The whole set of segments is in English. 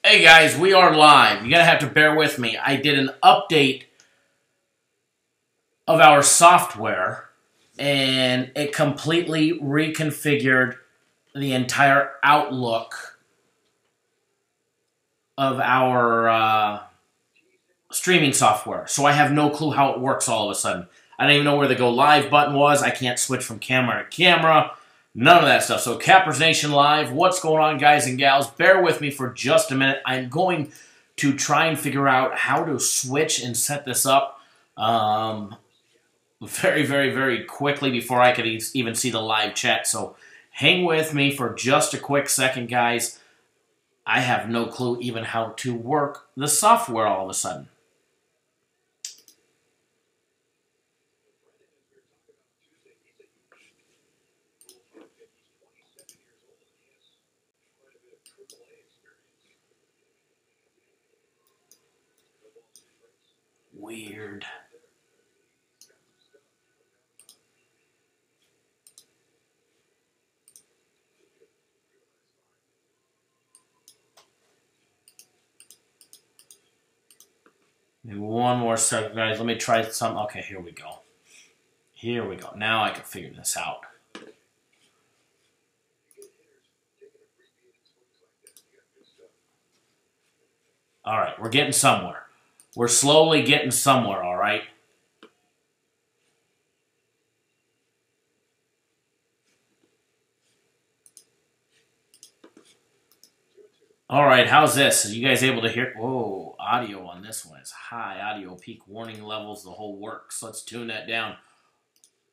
Hey guys, we are live. You're going to have to bear with me. I did an update of our software, and it completely reconfigured the entire outlook of our streaming software. So I have no clue how it works all of a sudden. I don't even know where the go live button was. I can't switch from camera to camera. None of that stuff. So Cappers Nation Live, what's going on, guys and gals? Bear with me for just a minute. I'm going to try and figure out how to switch and set this up very, very, very quickly before I could even see the live chat. So hang with me for just a quick second, guys. I have no clue even how to work the software all of a sudden. Weird. Maybe one more second, guys. Let me try some. Okay, here we go. Here we go. Now I can figure this out. All right, we're getting somewhere. We're slowly getting somewhere, all right? All right, how's this? Are you guys able to hear? Whoa, audio on this one is high. Audio peak warning levels, the whole works. Let's tune that down.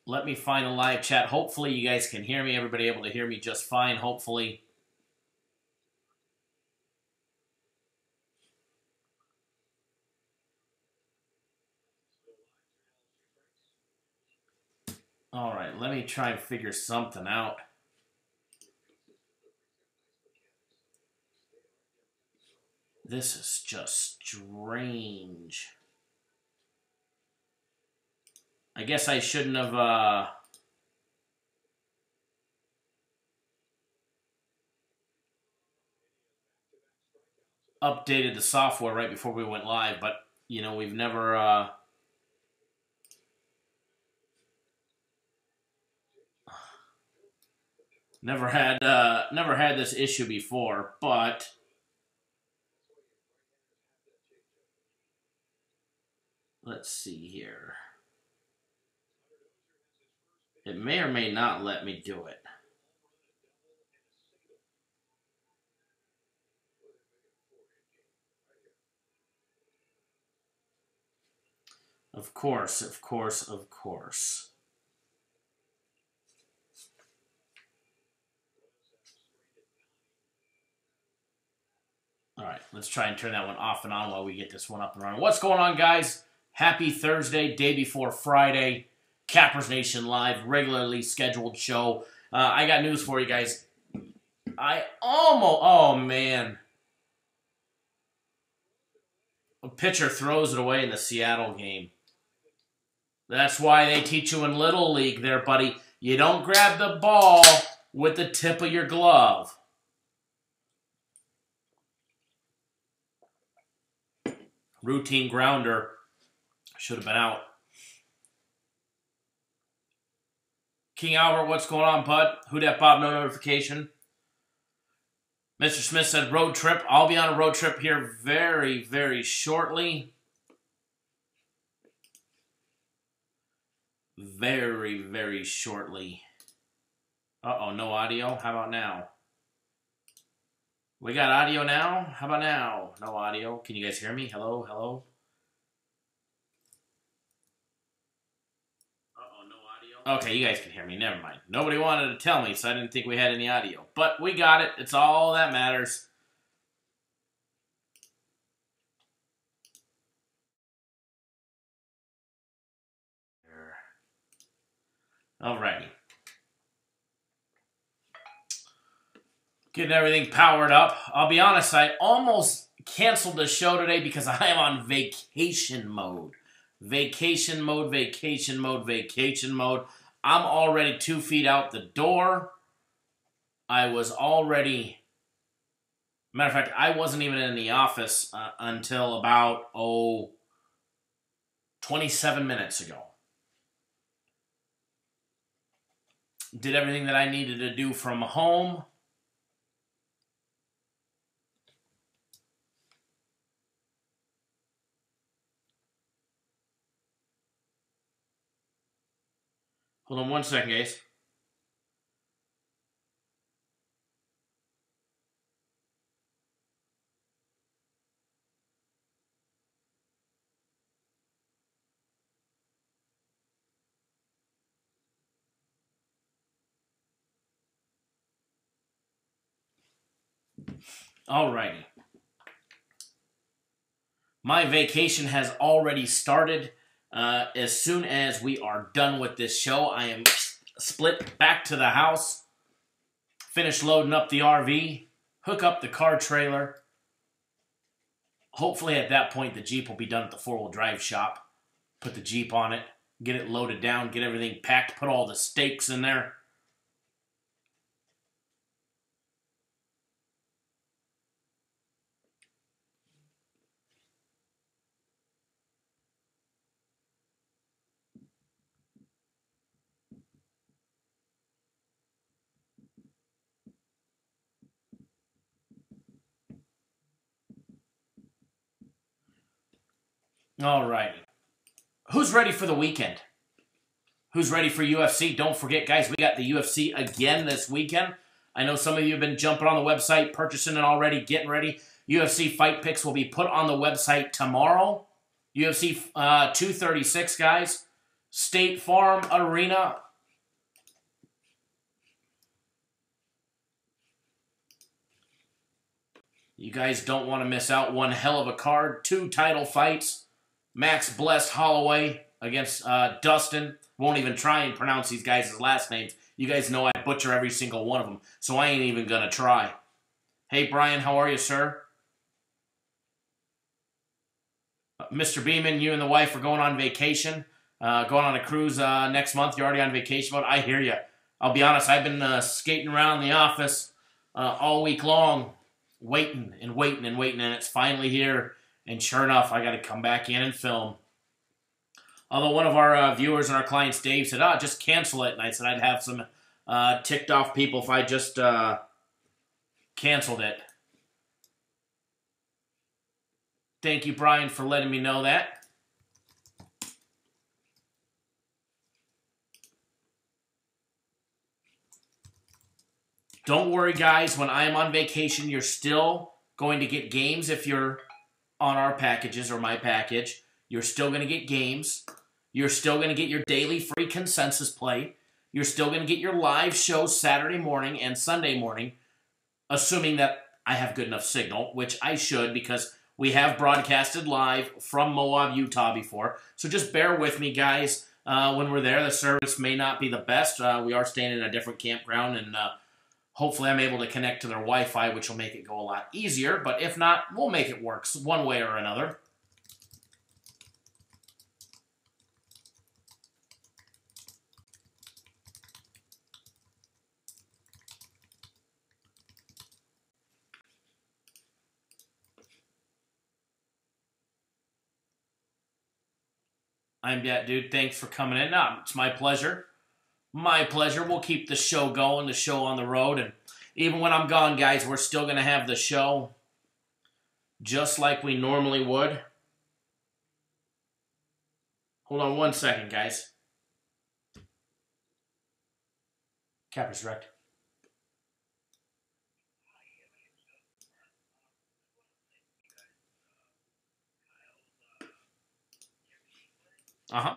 Let me find a live chat. Hopefully you guys can hear me. Everybody able to hear me just fine, hopefully. All right, let me try and figure something out. This is just strange. I guess I shouldn't have updated the software right before we went live, but you know, we've never never had this issue before, but let's see here. It may or may not let me do it. Of course, of course, of course. All right, let's try and turn that one off and on while we get this one up and running. What's going on, guys? Happy Thursday, day before Friday. Cappers Nation Live, regularly scheduled show. I got news for you guys. Oh man. A pitcher throws it away in the Seattle game. That's why they teach you in Little League there, buddy. You don't grab the ball with the tip of your glove. Routine grounder. Should have been out. King Albert, what's going on, bud? Who dat Bob? No notification. Mr. Smith said road trip. I'll be on a road trip here very, very shortly. Very, very shortly. Uh-oh, no audio? How about now? We got audio now? How about now? No audio. Can you guys hear me? Hello? Hello? Okay, you guys can hear me. Never mind. Nobody wanted to tell me, so I didn't think we had any audio. But we got it. It's all that matters. Alrighty. Getting everything powered up. I'll be honest, I almost canceled the show today because I am on vacation mode. Vacation mode, vacation mode, vacation mode. I'm already 2 feet out the door. I was already Matter of fact, I wasn't even in the office until about, 27 minutes ago. Did everything that I needed to do from home. Hold on one second, guys. Alrighty. My vacation has already started. As soon as we are done with this show, I am split back to the house, finish loading up the RV, hook up the car trailer. Hopefully at that point the Jeep will be done at the four-wheel drive shop. Put the Jeep on it, get it loaded down, get everything packed, put all the stakes in there. Alrighty. Who's ready for the weekend? Who's ready for UFC? Don't forget, guys, we got the UFC again this weekend. I know some of you have been jumping on the website, purchasing it already, getting ready. UFC fight picks will be put on the website tomorrow. UFC 236, guys. State Farm Arena. You guys don't want to miss out. One hell of a card. 2 title fights. Max Blessed Holloway against Dustin. Won't even try and pronounce these guys' last names. You guys know I butcher every single one of them, so I ain't even going to try. Hey, Brian, how are you, sir? Mr. Beeman, you and the wife are going on vacation, going on a cruise next month. You're already on vacation mode. I hear you. I'll be honest, I've been skating around the office all week long, waiting and waiting and waiting, and it's finally here. And sure enough, I got to come back in and film. Although one of our viewers and our clients, Dave, said, just cancel it. And I said I'd have some ticked off people if I just canceled it. Thank you, Brian, for letting me know that. Don't worry, guys. When I am on vacation, you're still going to get games if you're on our packages or my package. You're still going to get games. You're still going to get your daily free consensus play. You're still going to get your live shows Saturday morning and Sunday morning, assuming that I have good enough signal, which I should because we have broadcasted live from Moab, Utah before. So just bear with me, guys. When we're there, the service may not be the best. We are staying in a different campground, and hopefully I'm able to connect to their Wi-Fi, which will make it go a lot easier. But if not, we'll make it work one way or another. I'm that dude. Thanks for coming in. No, it's my pleasure. My pleasure. We'll keep the show going, the show on the road. And even when I'm gone, guys, we're still going to have the show just like we normally would. Hold on one second, guys. Capper's direct. Uh-huh.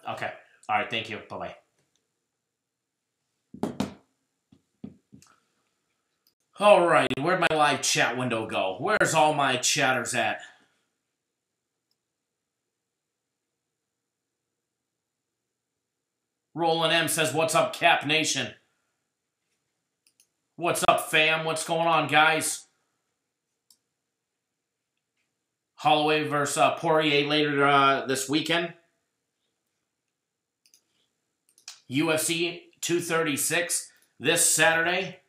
Okay. All right. Thank you. Bye-bye. All right. Where'd my live chat window go? Where's all my chatters at? Roland M says, what's up, Cap Nation? What's up, fam? What's going on, guys? Holloway versus Poirier later this weekend. UFC 236 this Saturday.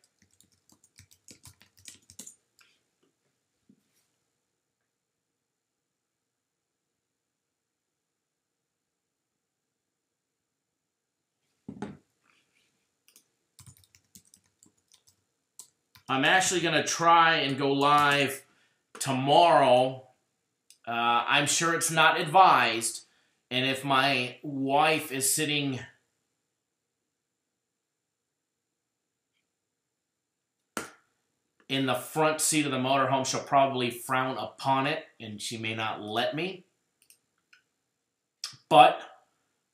I'm actually going to try and go live tomorrow. I'm sure it's not advised. And if my wife is sitting in the front seat of the motorhome, she'll probably frown upon it, and she may not let me. But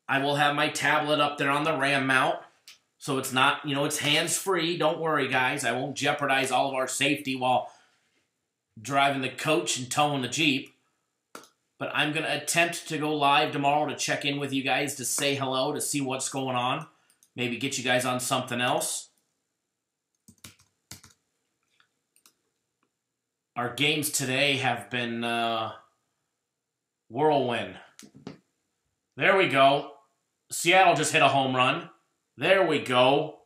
I will have my tablet up there on the RAM mount. So it's not, it's hands-free. Don't worry, guys. I won't jeopardize all of our safety while driving the coach and towing the Jeep. But I'm going to attempt to go live tomorrow to check in with you guys, to say hello, to see what's going on. Maybe get you guys on something else. Our games today have been whirlwind. There we go. Seattle just hit a home run. There we go.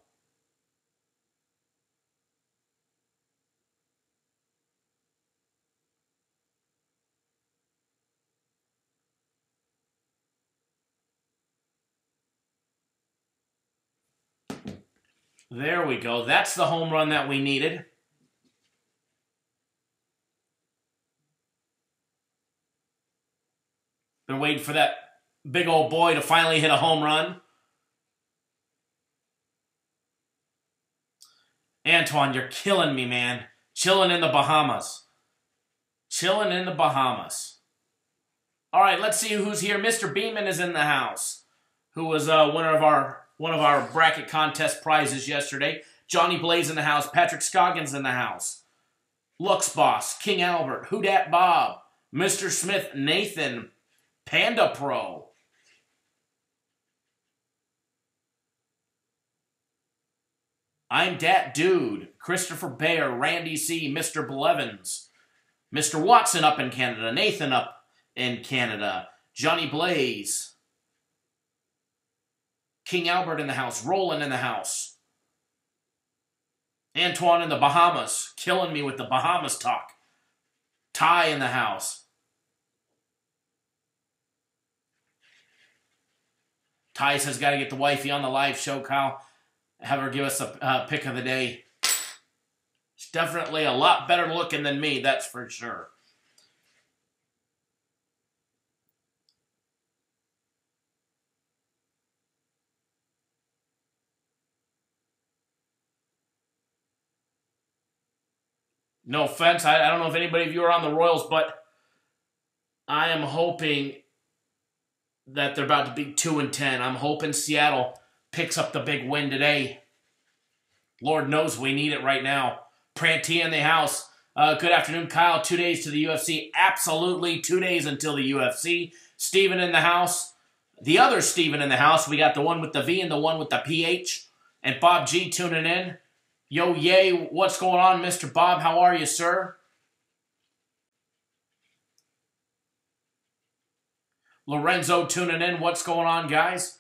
There we go. That's the home run that we needed. Been waiting for that big old boy to finally hit a home run. Antoine, you're killing me, man. Chilling in the Bahamas. Chilling in the Bahamas. All right, let's see who's here. Mr. Beeman is in the house, who was winner of one of our bracket contest prizes yesterday. Johnny Blaze in the house. Patrick Scoggins in the house. Lux Boss. King Albert. Who Dat Bob. Mr. Smith. Nathan. Panda Pro. I'm Dat Dude. Christopher Bayer. Randy C. Mr. Blevins. Mr. Watson up in Canada. Nathan up in Canada. Johnny Blaze. King Albert in the house. Roland in the house. Antoine in the Bahamas. Killing me with the Bahamas talk. Ty in the house. Ty says, got to get the wifey on the live show, Kyle. Have her give us a pick of the day. She's definitely a lot better looking than me, that's for sure. No offense, I don't know if anybody of you are on the Royals, but I am hoping that they're about to be 2-10. I'm hoping Seattle picks up the big win today. Lord knows we need it right now. Prantia in the house. Good afternoon, Kyle. 2 days to the UFC. Absolutely 2 days until the UFC. Steven in the house. The other Steven in the house. We got the one with the V and the one with the PH. And Bob G tuning in. Yo, yay. What's going on, Mr. Bob? How are you, sir? Lorenzo tuning in. What's going on, guys?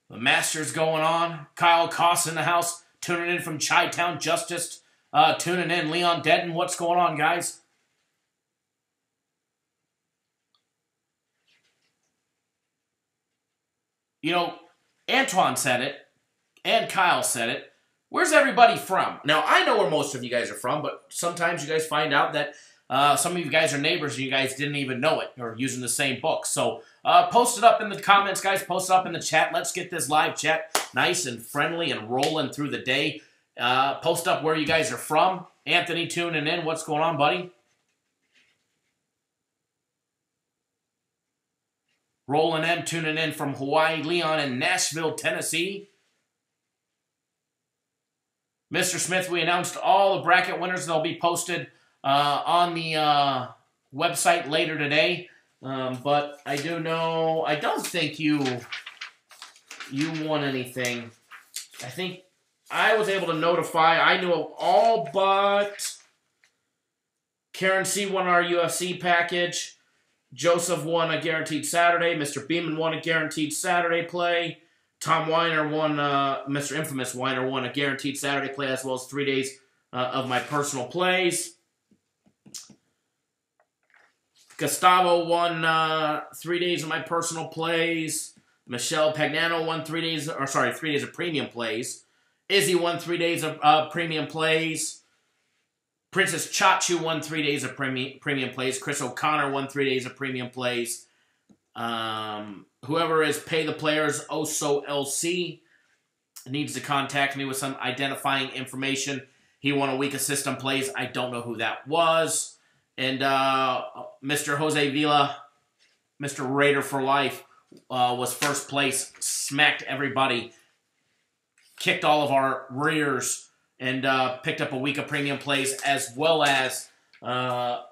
The Masters going on. Kyle Koss in the house. Tuning in from Chi-Town. Justice tuning in. Leon Denton. What's going on, guys? Antoine said it, and Kyle said it. Where's everybody from? Now, I know where most of you guys are from, but sometimes you guys find out that Some of you guys are neighbors and you guys didn't even know it or using the same book. So post it up in the comments, guys. Post it up in the chat. Let's get this live chat nice and friendly and rolling through the day. Post up where you guys are from. Anthony tuning in. What's going on, buddy? Roland M tuning in from Hawaii. Leon in Nashville, Tennessee. Mr. Smith, we announced all the bracket winners. They'll be posted on the website later today. But I do know, I don't think you won anything. I think I was able to notify, I knew of all but Karen C. won our UFC package. Joseph won a guaranteed Saturday. Mr. Beeman won a guaranteed Saturday play. Tom Weiner won, Mr. Infamous Weiner won a guaranteed Saturday play, as well as 3 days of my personal plays. Gustavo won 3 days of my personal plays. Michelle Pagnano won 3 days, or sorry, 3 days of premium plays. Izzy won 3 days of premium plays. Princess Chachu won 3 days of premium plays. Chris O'Connor won 3 days of premium plays. Whoever is Pay the Players Oso LC needs to contact me with some identifying information. He won a week of system plays. I don't know who that was. And Mr. Jose Villa, Mr. Raider for Life, was first place. Smacked everybody. Kicked all of our rears. And picked up a week of premium plays as well as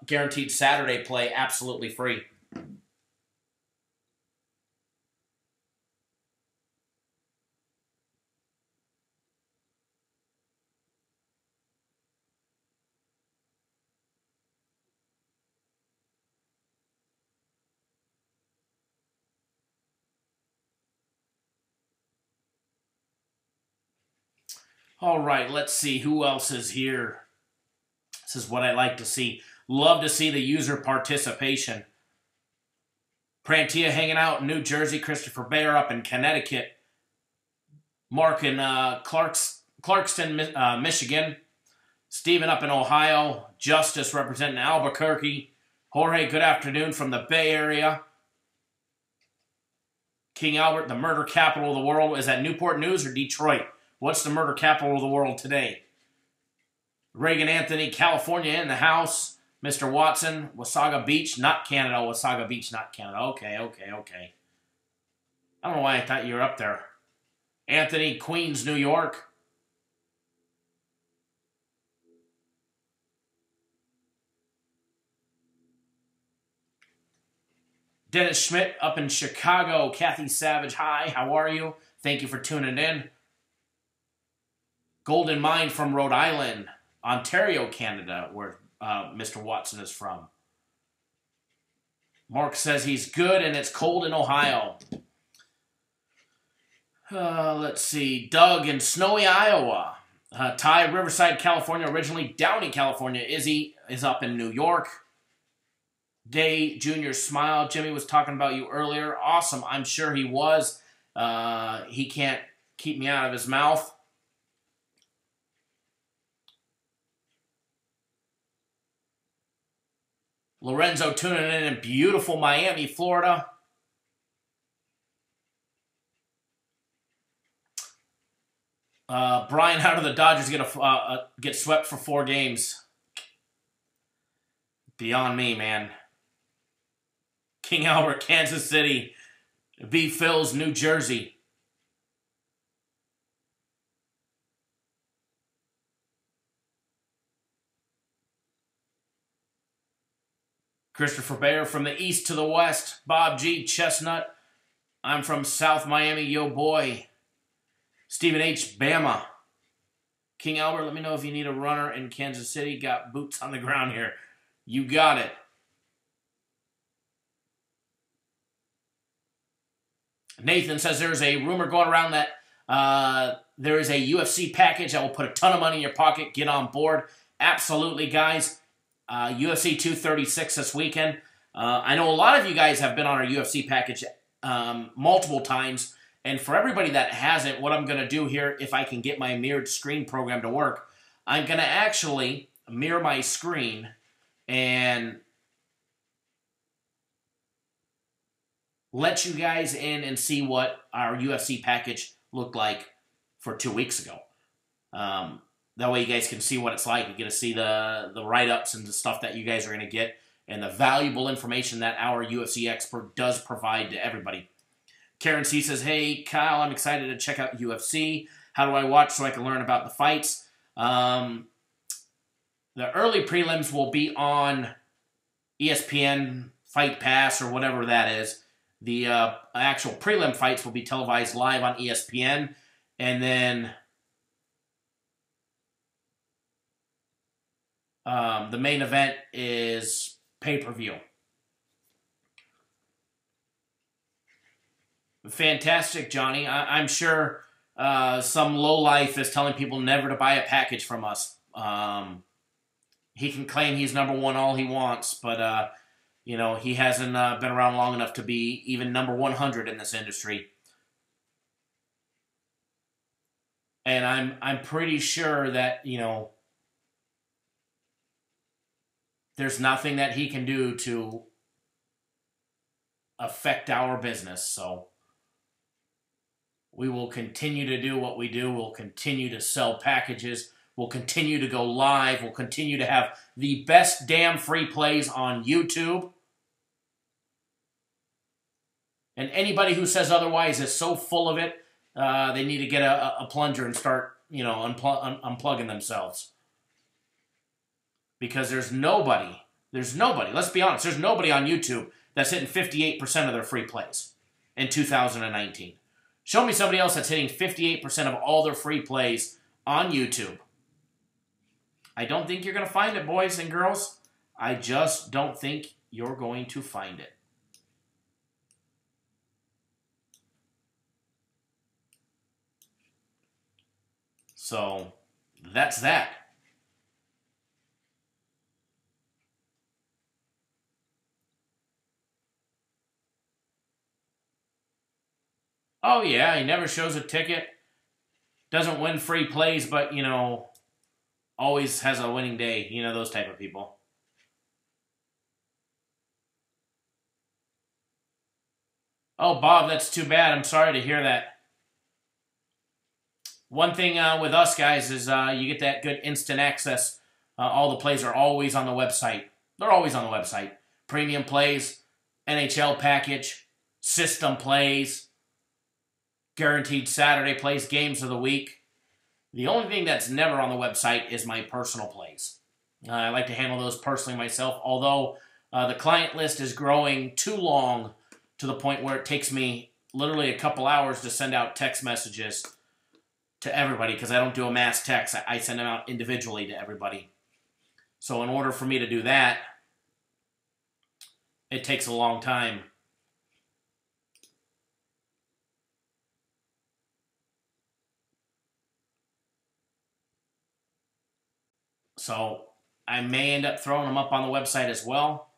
guaranteed Saturday play absolutely free. All right, let's see who else is here. This is what I like to see. Love to see the user participation. Prantia hanging out in New Jersey. Christopher Bayer up in Connecticut. Mark in Clarkston, Michigan. Stephen up in Ohio. Justice representing Albuquerque. Jorge, good afternoon from the Bay Area. King Albert, the murder capital of the world. Is that Newport News or Detroit? What's the murder capital of the world today? Reagan Anthony, California in the house. Mr. Watson, Wasaga Beach, not Canada. Wasaga Beach, not Canada. Okay. I don't know why I thought you were up there. Anthony, Queens, New York. Dennis Schmidt up in Chicago. Kathy Savage, hi, how are you? Thank you for tuning in. Golden Mine from Rhode Island, Ontario, Canada, where Mr. Watson is from. Mark says he's good and it's cold in Ohio. Let's see. Doug in snowy Iowa. Ty, Riverside, California, originally Downey, California. Izzy is up in New York. Day Junior Smile. Jimmy was talking about you earlier. Awesome. I'm sure he was. He can't keep me out of his mouth. Lorenzo tuning in beautiful Miami, Florida. Brian, how do the Dodgers get swept for 4 games? Beyond me, man. King Albert, Kansas City. B. Phil's, New Jersey. Christopher Bayer from the east to the west. Bob G. Chestnut. I'm from South Miami, yo boy. Stephen H. Bama. King Albert, let me know if you need a runner in Kansas City. Got boots on the ground here. You got it. Nathan says there's a rumor going around that there is a UFC package that will put a ton of money in your pocket. Get on board. Absolutely, guys. UFC 236 this weekend. I know a lot of you guys have been on our UFC package multiple times. And for everybody that hasn't, what I'm going to do here, if I can get my mirrored screen program to work, I'm going to actually mirror my screen and let you guys in and see what our UFC package looked like for 2 weeks ago. That way you guys can see what it's like. You get to see the write-ups and the stuff that you guys are going to get and the valuable information that our UFC expert does provide to everybody. Karen C. says, hey, Kyle, I'm excited to check out UFC. How do I watch so I can learn about the fights? The early prelims will be on ESPN Fight Pass or whatever that is. The actual prelim fights will be televised live on ESPN. And then the main event is pay-per-view. Fantastic, Johnny. I'm sure some lowlife is telling people never to buy a package from us. He can claim he's number one all he wants, but you know, he hasn't been around long enough to be even number 100 in this industry. And I'm pretty sure that, you know, there's nothing that he can do to affect our business. So we will continue to do what we do. We'll continue to sell packages. We'll continue to go live. We'll continue to have the best damn free plays on YouTube. And anybody who says otherwise is so full of it, they need to get a plunger and start, you know, unplugging themselves. Because there's nobody, let's be honest, there's nobody on YouTube that's hitting 58% of their free plays in 2019. Show me somebody else that's hitting 58% of all their free plays on YouTube. I don't think you're going to find it, boys and girls. I just don't think you're going to find it. So, that's that. Oh, yeah, he never shows a ticket. Doesn't win free plays, but, you know, always has a winning day. You know, those type of people. Oh, Bob, that's too bad. I'm sorry to hear that. One thing with us, guys, is you get that good instant access. All the plays are always on the website. They're always on the website. Premium plays, NHL package, system plays, guaranteed Saturday plays, games of the week. The only thing that's never on the website is my personal plays. I like to handle those personally myself, although the client list is growing too long to the point where it takes me literally a couple hours to send out text messages to everybody because I don't do a mass text. I send them out individually to everybody. So in order for me to do that, it takes a long time. So I may end up throwing them up on the website as well.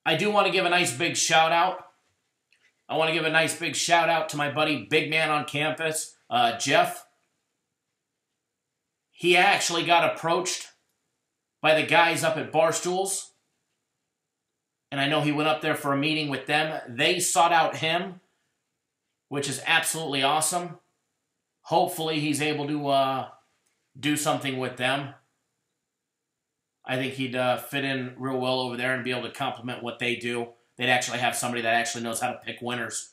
I do want to give a nice big shout out. I want to give a nice big shout out to my buddy, big man on campus, Jeff. He actually got approached by the guys up at Barstools. And I know he went up there for a meeting with them. They sought out him, which is absolutely awesome. Hopefully he's able to do something with them. I think he'd fit in real well over there and be able to complement what they do. They'd actually have somebody that actually knows how to pick winners.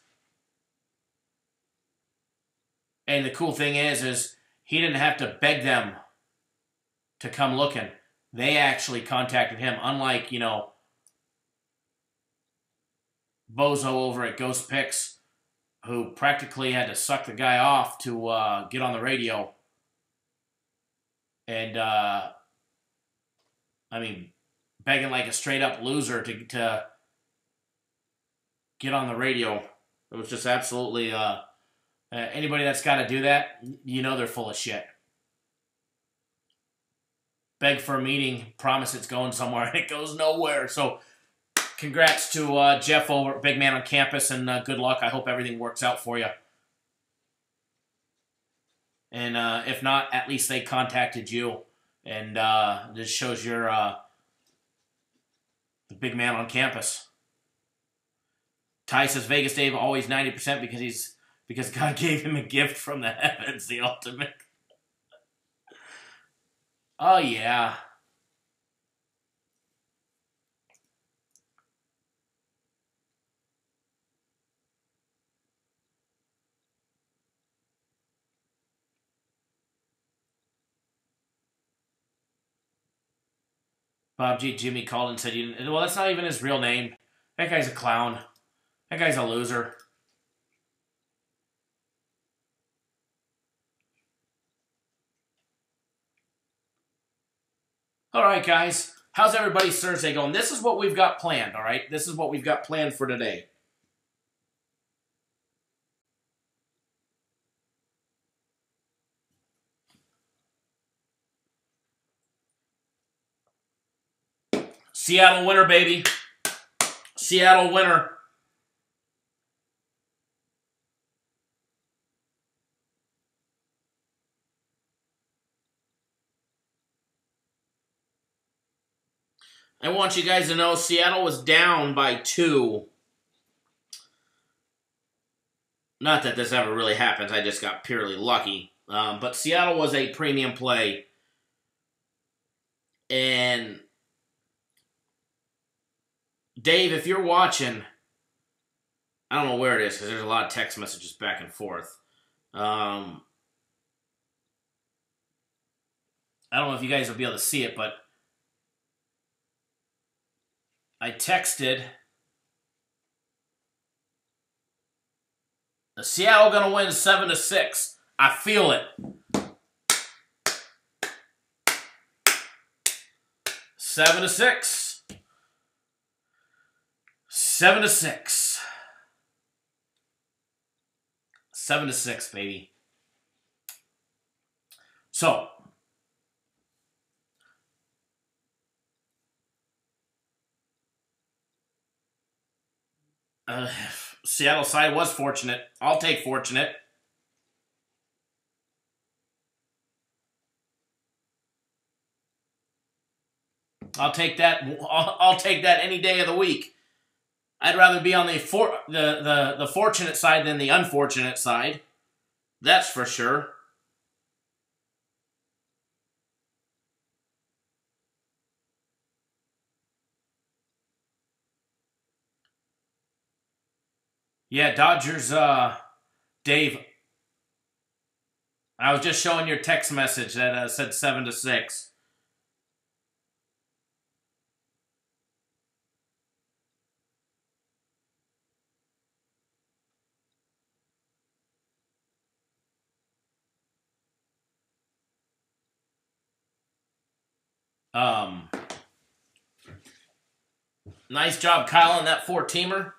And the cool thing is he didn't have to beg them to come looking. They actually contacted him, unlike, you know, Bozo over at Ghost Picks, who practically had to suck the guy off to get on the radio. And, I mean, begging like a straight-up loser to get on the radio. It was just absolutely... anybody that's got to do that, you know they're full of shit. Beg for a meeting, promise it's going somewhere, and it goes nowhere. So, congrats to Jeff over at Big Man on Campus, and good luck. I hope everything works out for you. And if not, at least they contacted you. And this shows you're the big man on campus. Ty says Vegas Dave always 90% because God gave him a gift from the heavens, the ultimate. Oh yeah. Bob G. Jimmy called and said, well, that's not even his real name. That guy's a clown. That guy's a loser. All right, guys. How's everybody's Thursday going? This is what we've got planned, all right? This is what we've got planned for today. Seattle winner, baby. Seattle winner. I want you guys to know Seattle was down by 2. Not that this ever really happens. I just got purely lucky. But Seattle was a premium play. And Dave, if you're watching, I don't know where it is because there's a lot of text messages back and forth. I don't know if you guys will be able to see it, but I texted Seattle going to win 7-6. I feel it. 7-6. 7-6. 7-6, baby. So, Seattle side was fortunate. I'll take fortunate. I'll take that. I'll take that any day of the week. I'd rather be on the fortunate side than the unfortunate side. That's for sure. Yeah, Dodgers, Dave. I was just showing your text message that said 7-6. Nice job, Kyle, on that 4-teamer.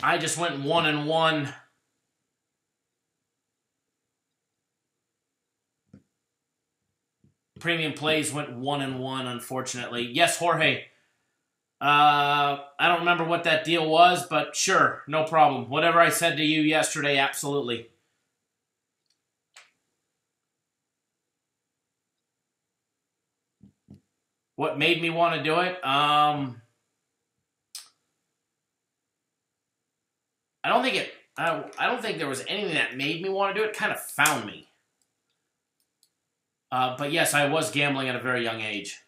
I just went 1-1. Premium plays went 1-1, unfortunately. Yes, Jorge. I don't remember what that deal was, but sure, no problem. Whatever I said to you yesterday, absolutely. What made me want to do it? I don't think there was anything that made me want to do it. It kind of found me. But yes, I was gambling at a very young age.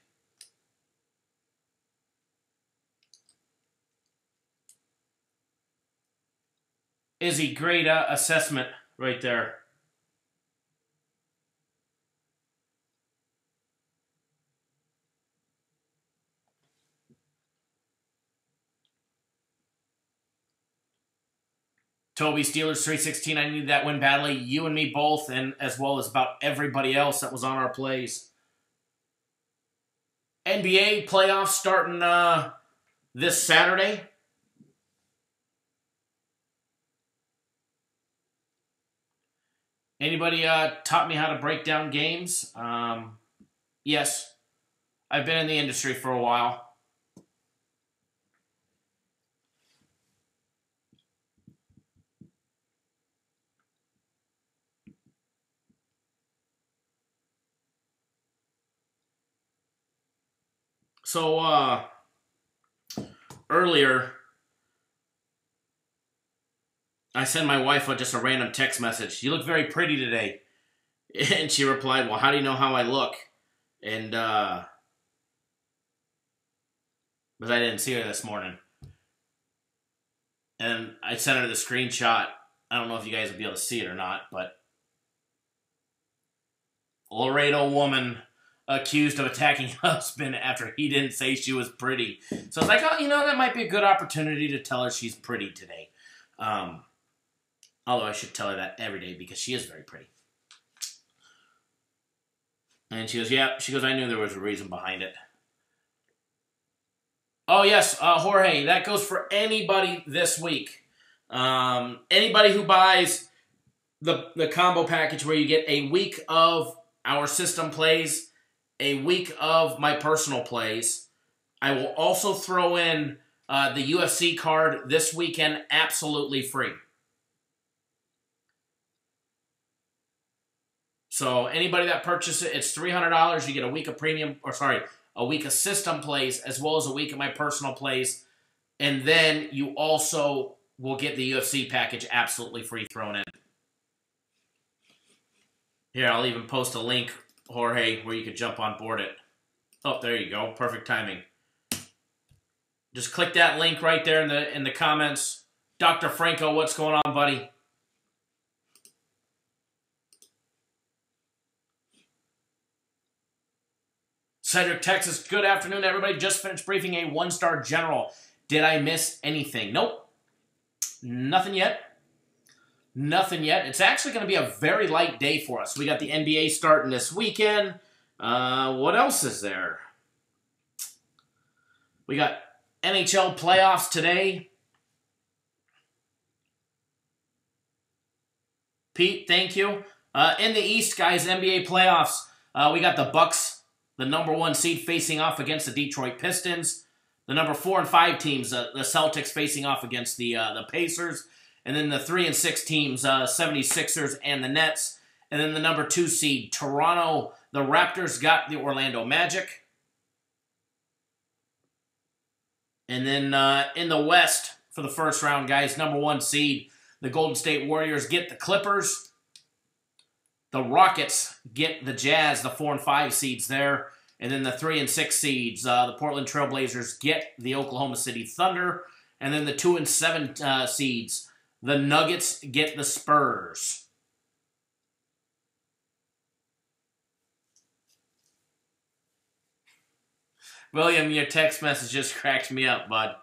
Izzy, great assessment right there. Toby, Steelers 316. I needed that win badly. You and me both, and as well as about everybody else that was on our plays. NBA playoffs starting this Saturday. Anybody taught me how to break down games? Yes. I've been in the industry for a while. So, earlier, I sent my wife just a random text message. You look very pretty today. And she replied, well, how do you know how I look? And, but I didn't see her this morning. And I sent her the screenshot. I don't know if you guys will be able to see it or not, but Laredo woman accused of attacking husband after he didn't say she was pretty. So it's like, oh, you know, that might be a good opportunity to tell her she's pretty today. Although I should tell her that every day because she is very pretty. And she goes, yeah. She goes, I knew there was a reason behind it. Oh, yes, Jorge, that goes for anybody this week. Anybody who buys the combo package where you get a week of our system plays, a week of my personal plays. I will also throw in the UFC card this weekend absolutely free. So anybody that purchases it, it's $300. You get a week of a week of system plays as well as a week of my personal plays. And then you also will get the UFC package absolutely free thrown in. Here, I'll even post a link, Jorge, where you could jump on board it. Oh, there you go. Perfect timing. Just click that link right there in the comments. Dr. Franco, what's going on, buddy? Cedric, Texas, good afternoon, everybody. Just finished briefing a one-star general. Did I miss anything? Nope. Nothing yet. Nothing yet. It's actually going to be a very light day for us. We got the NBA starting this weekend. What else is there? We got NHL playoffs today. Pete, thank you. In the East, guys, NBA playoffs. We got the Bucks, the number 1 seed, facing off against the Detroit Pistons. The number 4 and 5 teams, the Celtics, facing off against the Pacers. And then the 3 and 6 teams, 76ers and the Nets. And then the number 2 seed, Toronto, the Raptors, got the Orlando Magic. And then in the West, for the first round, guys, number 1 seed, the Golden State Warriors get the Clippers. The Rockets get the Jazz, the 4 and 5 seeds there. And then the 3 and 6 seeds, the Portland Trailblazers get the Oklahoma City Thunder. And then the 2 and 7 seeds, the Nuggets get the Spurs. William, your text message just cracked me up, bud.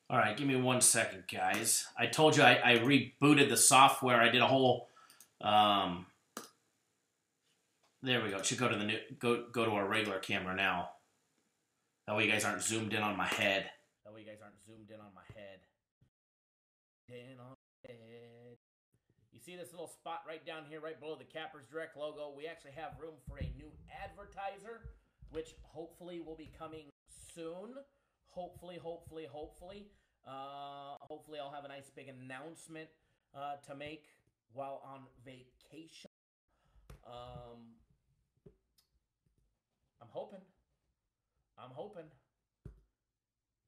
All right, give me 1 second, guys. I told you I rebooted the software. I did a whole. There we go. It should go to the go to our regular camera now. That way you guys aren't zoomed in on my head. You see this little spot right down here, right below the Cappers Direct logo? We actually have room for a new advertiser, which hopefully will be coming soon. Hopefully. Hopefully I'll have a nice big announcement to make while on vacation. I'm hoping.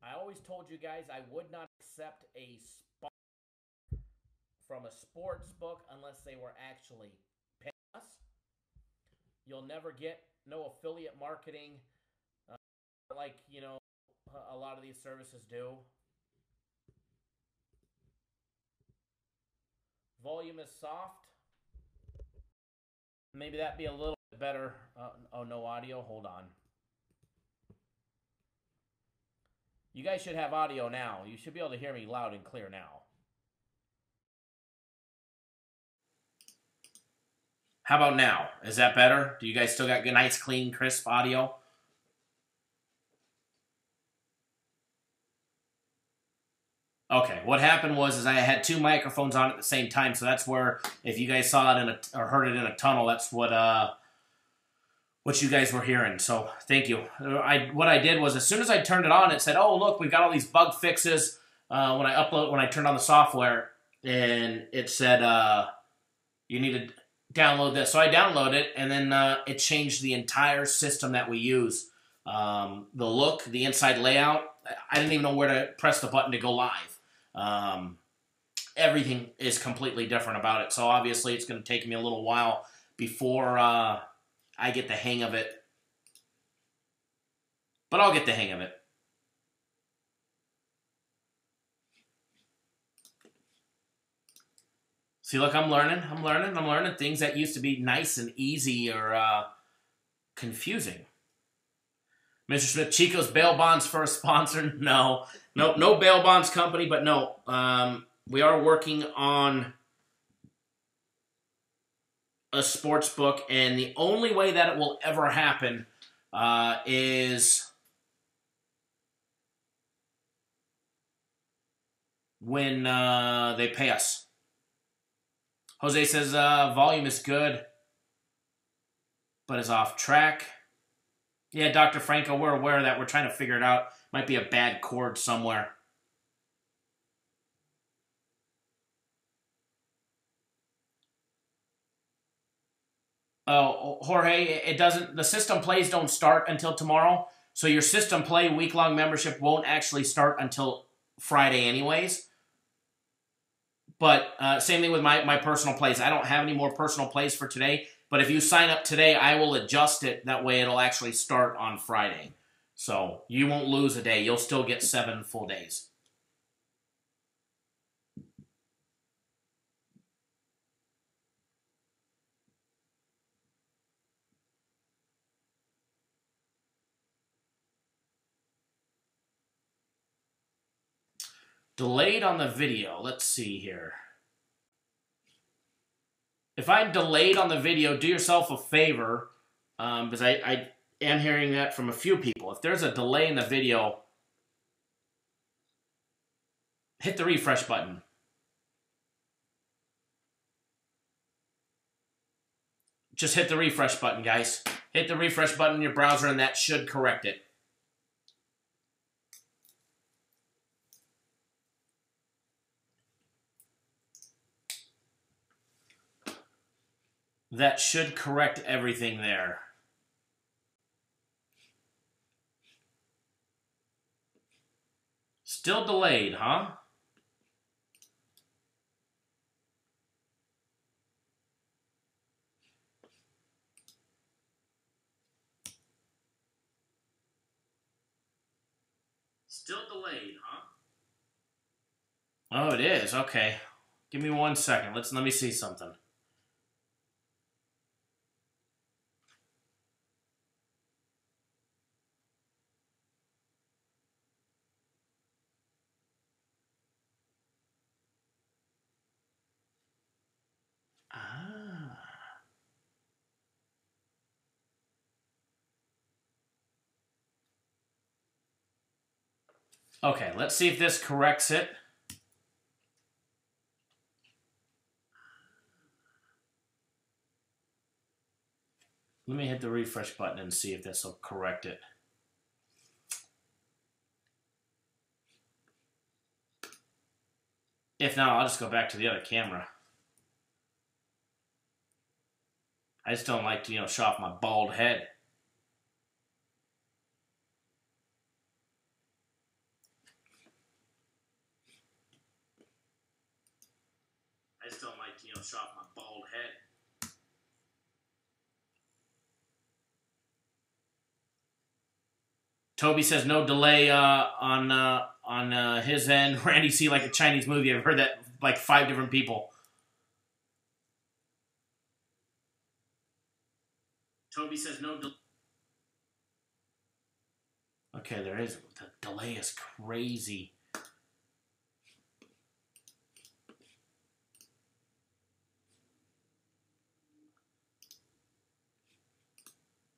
I always told you guys I would not accept a spot from a sports book unless they were actually paying us. You'll never get no affiliate marketing like, you know, a lot of these services do. Volume is soft. Maybe that'd be a little bit better. Oh, no audio? Hold on. You guys should have audio now. You should be able to hear me loud and clear now. How about now? Is that better? Do you guys still got good, nice, clean, crisp audio? Okay, what happened was I had 2 microphones on at the same time, so that's where, if you guys saw it or heard it in a tunnel, that's what what you guys were hearing. So thank you. What I did was as soon as I turned it on, it said, "Oh, look, we got all these bug fixes." When I turned on the software, and it said you need to download this. So I downloaded it, and then it changed the entire system that we use. The look, the inside layout. I didn't even know where to press the button to go live. Everything is completely different about it. So obviously it's going to take me a little while before I get the hang of it. But I'll get the hang of it. See, look, I'm learning things that used to be nice and easy or confusing. Mr. Smith, Chico's bail bonds for a sponsor? No bail bonds company, but no. We are working on a sports book, and the only way that it will ever happen is when they pay us. Jose says volume is good, but is off track. Yeah, Dr. Franco, we're aware of that. We're trying to figure it out. Might be a bad cord somewhere. Oh, Jorge, it doesn't. The system plays don't start until tomorrow, so your system play week-long membership won't actually start until Friday anyways. But same thing with my personal plays. I don't have any more personal plays for today. But if you sign up today, I will adjust it. That way it'll actually start on Friday. So you won't lose a day. You'll still get 7 full days. Delayed on the video. Let's see here. If I'm delayed on the video, do yourself a favor, because I am hearing that from a few people. If there's a delay in the video, hit the refresh button. Just hit the refresh button, guys. Hit the refresh button in your browser, and that should correct it. That should correct everything there. Still delayed, huh? Still delayed, huh? Oh, it is. Okay. Give me 1 second. Let me see something. Okay, let's see if this corrects it. Let me hit the refresh button and see if this will correct it. If not, I'll just go back to the other camera. I just don't like to, show off my bald head. I just don't like to, show off my bald head. Toby says no delay on his end. Randy, see like a Chinese movie. I've heard that like 5 different people. Toby says no delay. Okay, there is. The delay is crazy.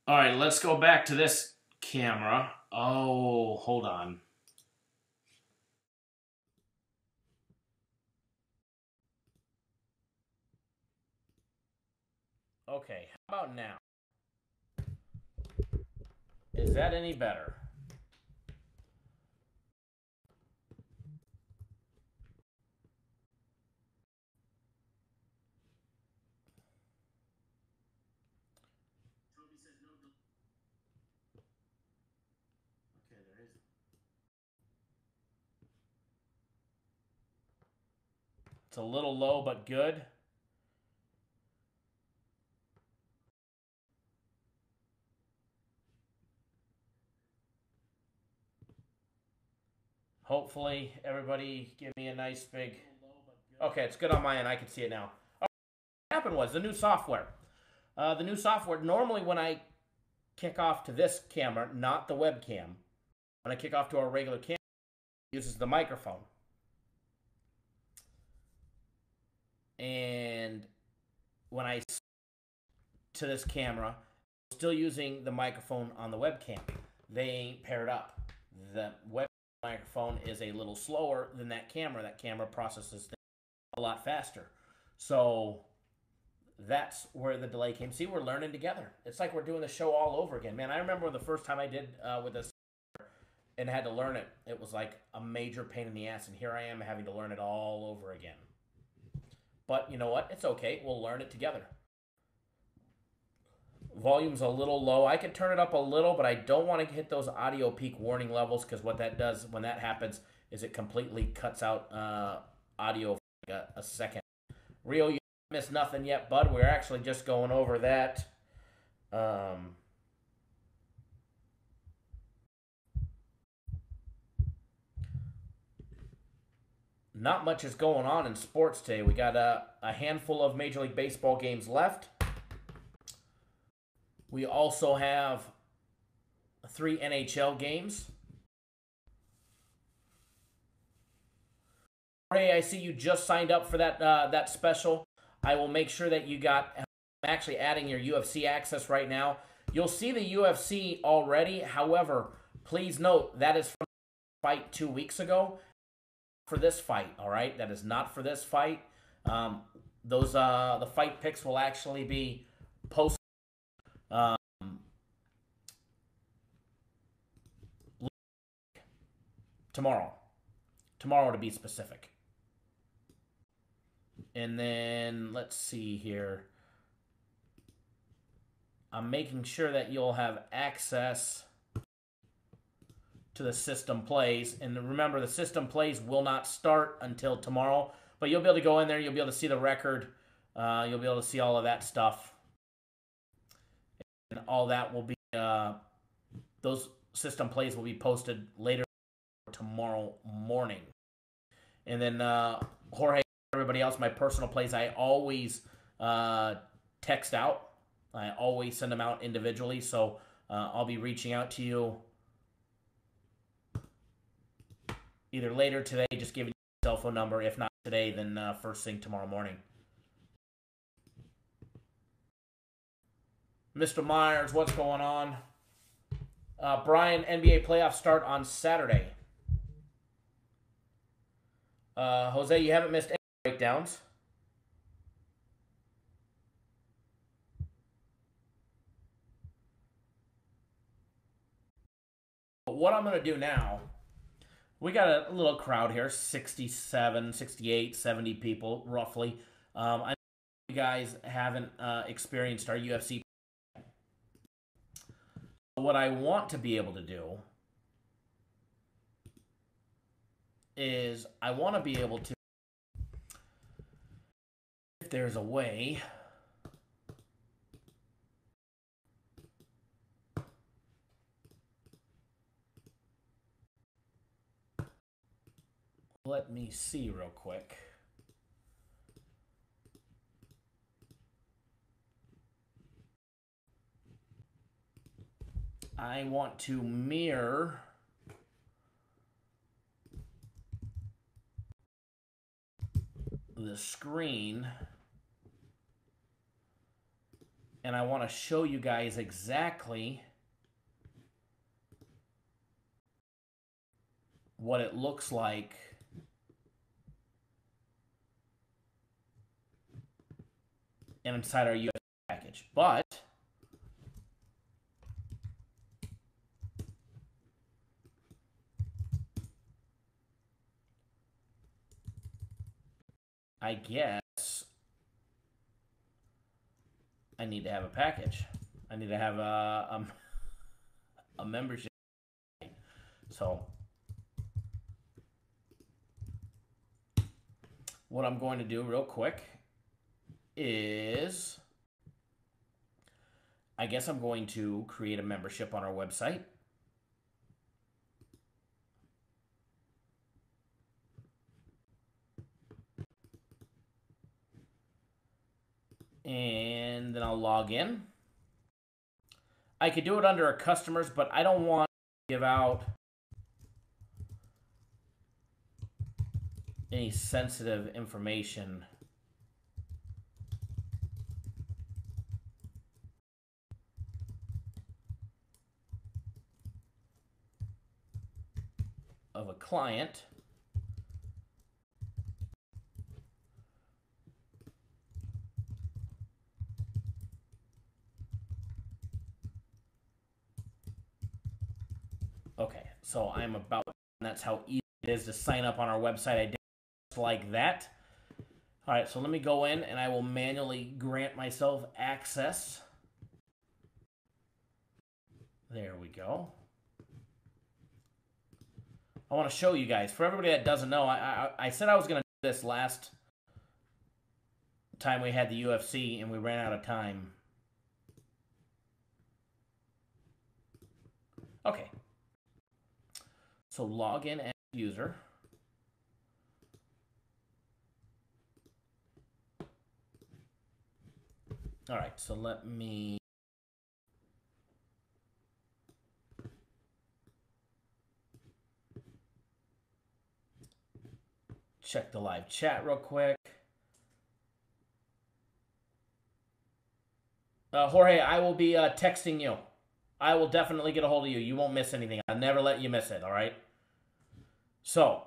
All right, let's go back to this camera. Oh, hold on. Okay, how about now? Is that any better? Okay, there is. It's a little low, but good. Hopefully, everybody give me a nice big... Okay, it's good on my end. I can see it now. What happened was the new software. The new software, normally when I kick off to this camera, not the webcam, when I kick off to our regular camera, it uses the microphone. And when I to this camera, I'm still using the microphone on the webcam. They ain't paired up. The web microphone is a little slower than that camera. That camera processes things a lot faster. So that's where the delay came. See, we're learning together. It's like we're doing the show all over again. Man, I remember the first time I did with this and had to learn it. It was like a major pain in the ass. And here I am having to learn it all over again. But you know what? It's okay. We'll learn it together. Volume's a little low. I can turn it up a little, but I don't want to hit those audio peak warning levels because what that does when that happens is it completely cuts out audio for like a second. Rio, you missed nothing yet, bud. We're actually just going over that. Not much is going on in sports today. We got a handful of Major League Baseball games left. We also have 3 NHL games. Hey, I see you just signed up for that special. I will make sure that you got. I'm actually adding your UFC access right now. You'll see the UFC already. However, please note that is from the fight 2 weeks ago. For this fight, all right? That is not for this fight. The fight picks will actually be posted tomorrow to be specific. And then let's see here. I'm making sure that you'll have access to the system plays. And remember, the system plays will not start until tomorrow. But you'll be able to go in there. You'll be able to see the record. You'll be able to see all of that stuff. And all that will be, those system plays will be posted later tomorrow morning. And then Jorge, everybody else, my personal plays, I always text out. I always send them out individually. So I'll be reaching out to you either later today, just giving you a cell phone number. If not today, then first thing tomorrow morning. Mr. Myers, what's going on? Brian, NBA playoffs start on Saturday. Jose, you haven't missed any breakdowns. But what I'm going to do now, we got a little crowd here, 67, 68, 70 people, roughly. I know you guys haven't experienced our UFC. What I want to be able to do is I want to be able to, if there's a way, let me see real quick. I want to mirror the screen, and I want to show you guys exactly what it looks like inside our UFC package. But I guess I need to have a package. I need to have a membership. So what I'm going to do real quick is I guess I'm going to create a membership on our website. And then I'll log in. I could do it under our customers, but I don't want to give out any sensitive information. Of a client. Okay, so I'm about, and that's how easy it is to sign up on our website. I did just like that. All right, so let me go in and I will manually grant myself access. There we go. I want to show you guys. For everybody that doesn't know, I said I was going to do this last time we had the UFC and we ran out of time. Okay. So log in as user. All right, so let me check the live chat real quick. Jorge, I will be texting you. I will definitely get a hold of you. You won't miss anything. I'll never let you miss it, all right? So,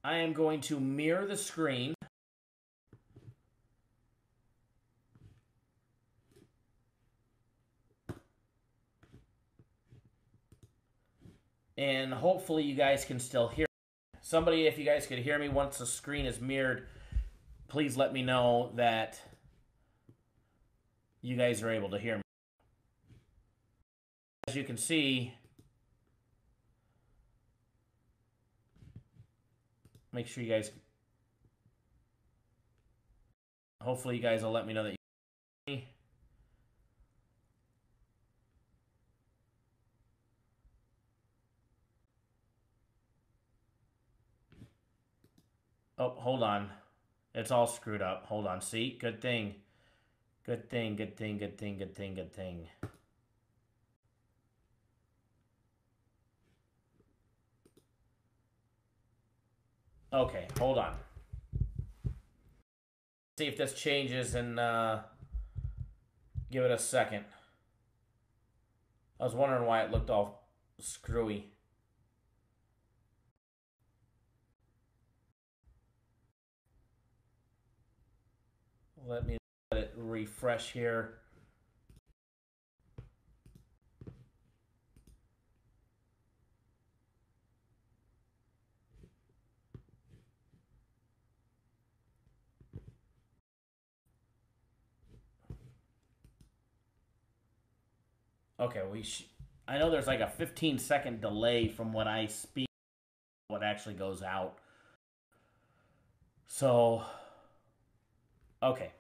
I am going to mirror the screen. And hopefully you guys can still hear me. Somebody, if you guys could hear me once the screen is mirrored, please let me know that you guys are able to hear me. As you can see, make sure you guys, hopefully you guys will let me know that you can hear me. Oh, hold on. It's all screwed up. Hold on. See? Good thing. Good thing, good thing, good thing, good thing, good thing. Okay, hold on. See if this changes and give it a second. I was wondering why it looked all screwy. Let me let it refresh here. Okay, I know there's like a 15-second delay from when I speak to what actually goes out. So, okay.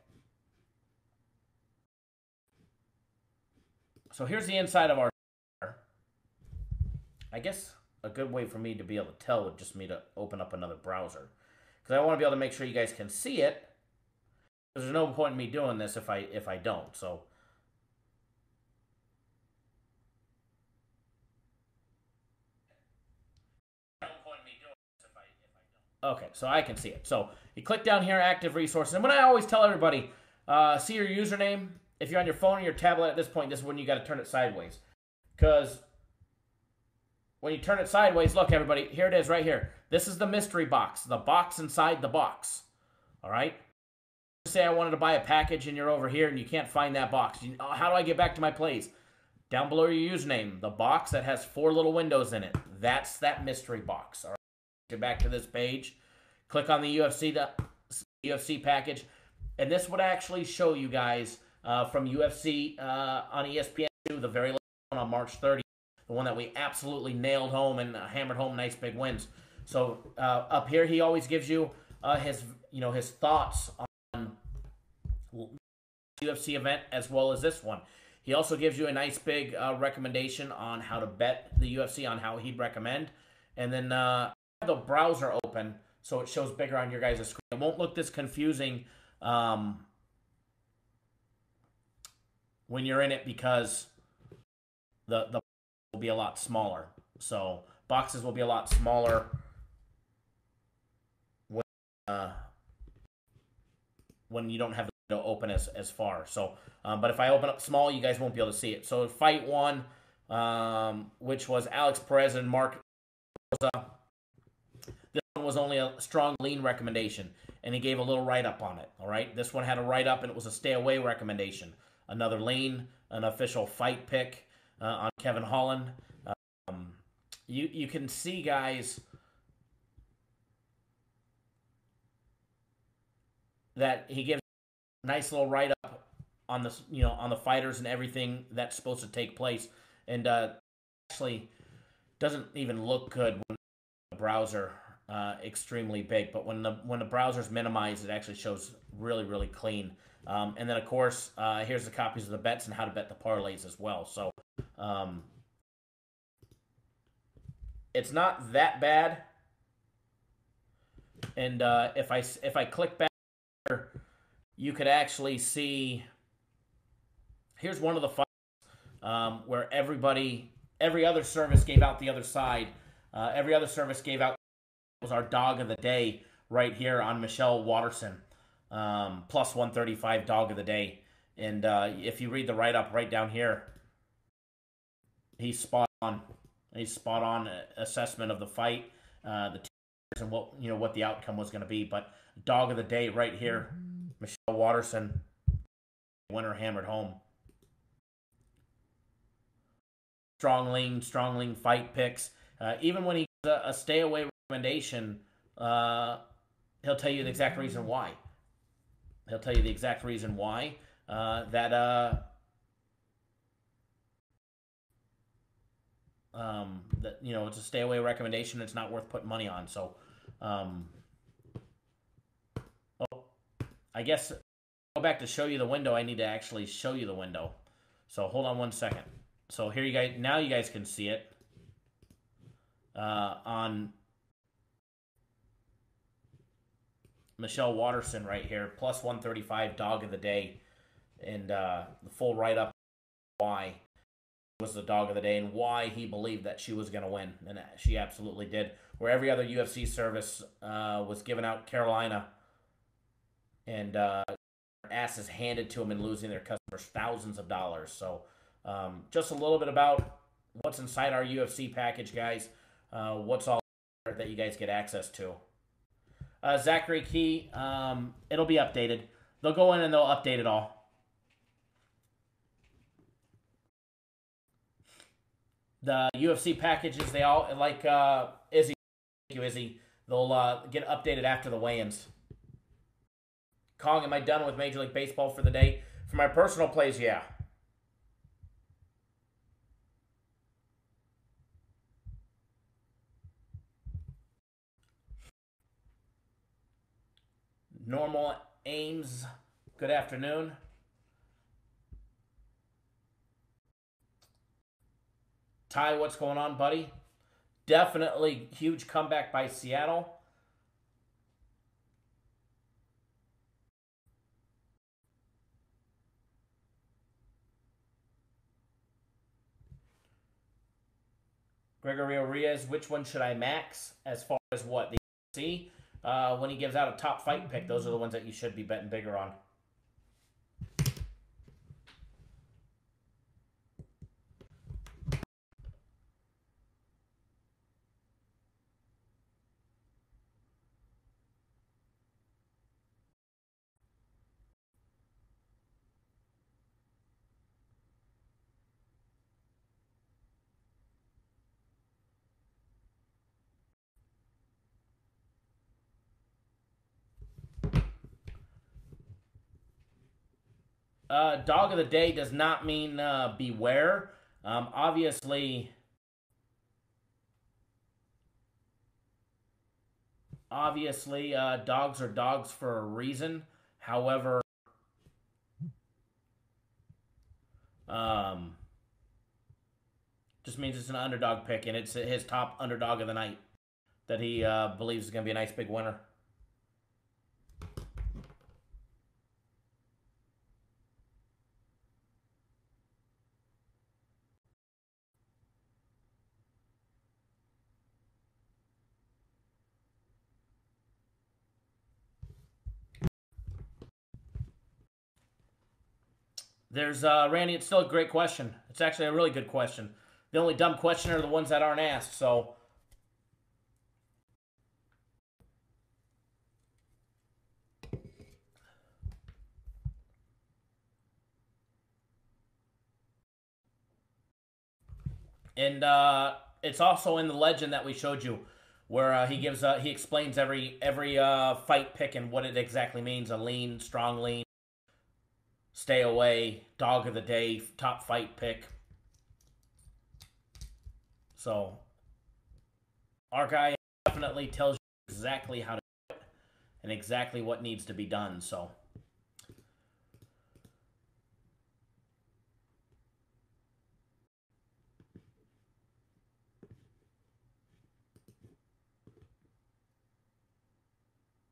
So here's the inside of our. I guess a good way for me to be able to tell would just me to open up another browser. Because I want to be able to make sure you guys can see it. Because there's no point in me doing this if I don't. So. Okay, so I can see it. So you click down here, active resources. And what I always tell everybody, see your username. If you're on your phone or your tablet at this point, this is when you got to turn it sideways. Because when you turn it sideways, look, everybody, here it is right here. This is the mystery box, the box inside the box. All right? Say I wanted to buy a package and you're over here and you can't find that box. How do I get back to my plays? Down below your username, the box that has 4 little windows in it. That's that mystery box. All right? back to this page. Click on the UFC package, and this would actually show you guys from UFC on ESPN2, the very last one on March 30th, the one that we absolutely nailed home and hammered home nice big wins. So up here, he always gives you his thoughts on UFC event as well as this one. He also gives you a nice big recommendation on how to bet the UFC, on how he'd recommend. And then I have the browser open so it shows bigger on your guys' screen. It won't look this confusing when you're in it because the will be a lot smaller. So boxes will be a lot smaller when you don't have the window open as far. So, but if I open up small, you guys won't be able to see it. So fight one, which was Alex Perez and Mark Rosa. This one was only a strong lean recommendation, and he gave a little write-up on it. All right, this one had a write-up, and it was a stay-away recommendation. Another lean, an official fight pick on Kevin Holland. You can see, guys, that he gives a nice little write-up on the on the fighters and everything that's supposed to take place, and actually doesn't even look good when the browser extremely big. But when the browser's minimized, it actually shows really clean. And then of course here's the copies of the bets and how to bet the parlays as well. So it's not that bad. And if I click back, you could actually see, here's one of the fights where every other service gave out the other side. Every other service gave out, was our dog of the day right here on Michelle Watterson, plus 135 dog of the day. And if you read the write-up right down here, he's spot on. He's spot on assessment of the fight, the teams, and what the outcome was going to be. But dog of the day right here, Michelle Watterson, winner hammered home. Strong lean fight picks. Even when he gives a stay away recommendation, he'll tell you the exact reason why. He'll tell you the exact reason why that it's a stay away recommendation. It's not worth putting money on. So, I guess go back to show you the window. I need to actually show you the window. So hold on one second. So here you guys, now you guys can see it on Michelle Watterson right here, plus 135 dog of the day, and the full write-up why was the dog of the day and why he believed that she was going to win, and she absolutely did. Where every other UFC service was giving out Carolina, and asses handed to them and losing their customers thousands of dollars. So just a little bit about what's inside our UFC package, guys. What's all that you guys get access to. Zachary Key, it'll be updated. They'll go in and they'll update it all. The UFC packages, they all, like Izzy, thank you, Izzy, they'll get updated after the weigh-ins. Kong, am I done with Major League Baseball for the day? For my personal plays, yeah. Normal Ames, good afternoon. Ty, what's going on, buddy? Definitely huge comeback by Seattle. Gregorio Reyes, which one should I max as far as what? The UFC? When he gives out a top fight pick, those are the ones that you should be betting bigger on. Dog of the day does not mean beware. Obviously, dogs are dogs for a reason. However, just means it's an underdog pick, and it's his top underdog of the night that he believes is going to be a nice big winner. There's Randy. It's still a great question. It's actually a really good question. The only dumb question are the ones that aren't asked. So, and it's also in the legend that we showed you, where he explains every fight pick and what it exactly means: a lean, strong lean, stay away, dog of the day, top fight pick. So, our guy definitely tells you exactly how to do it and exactly what needs to be done. So,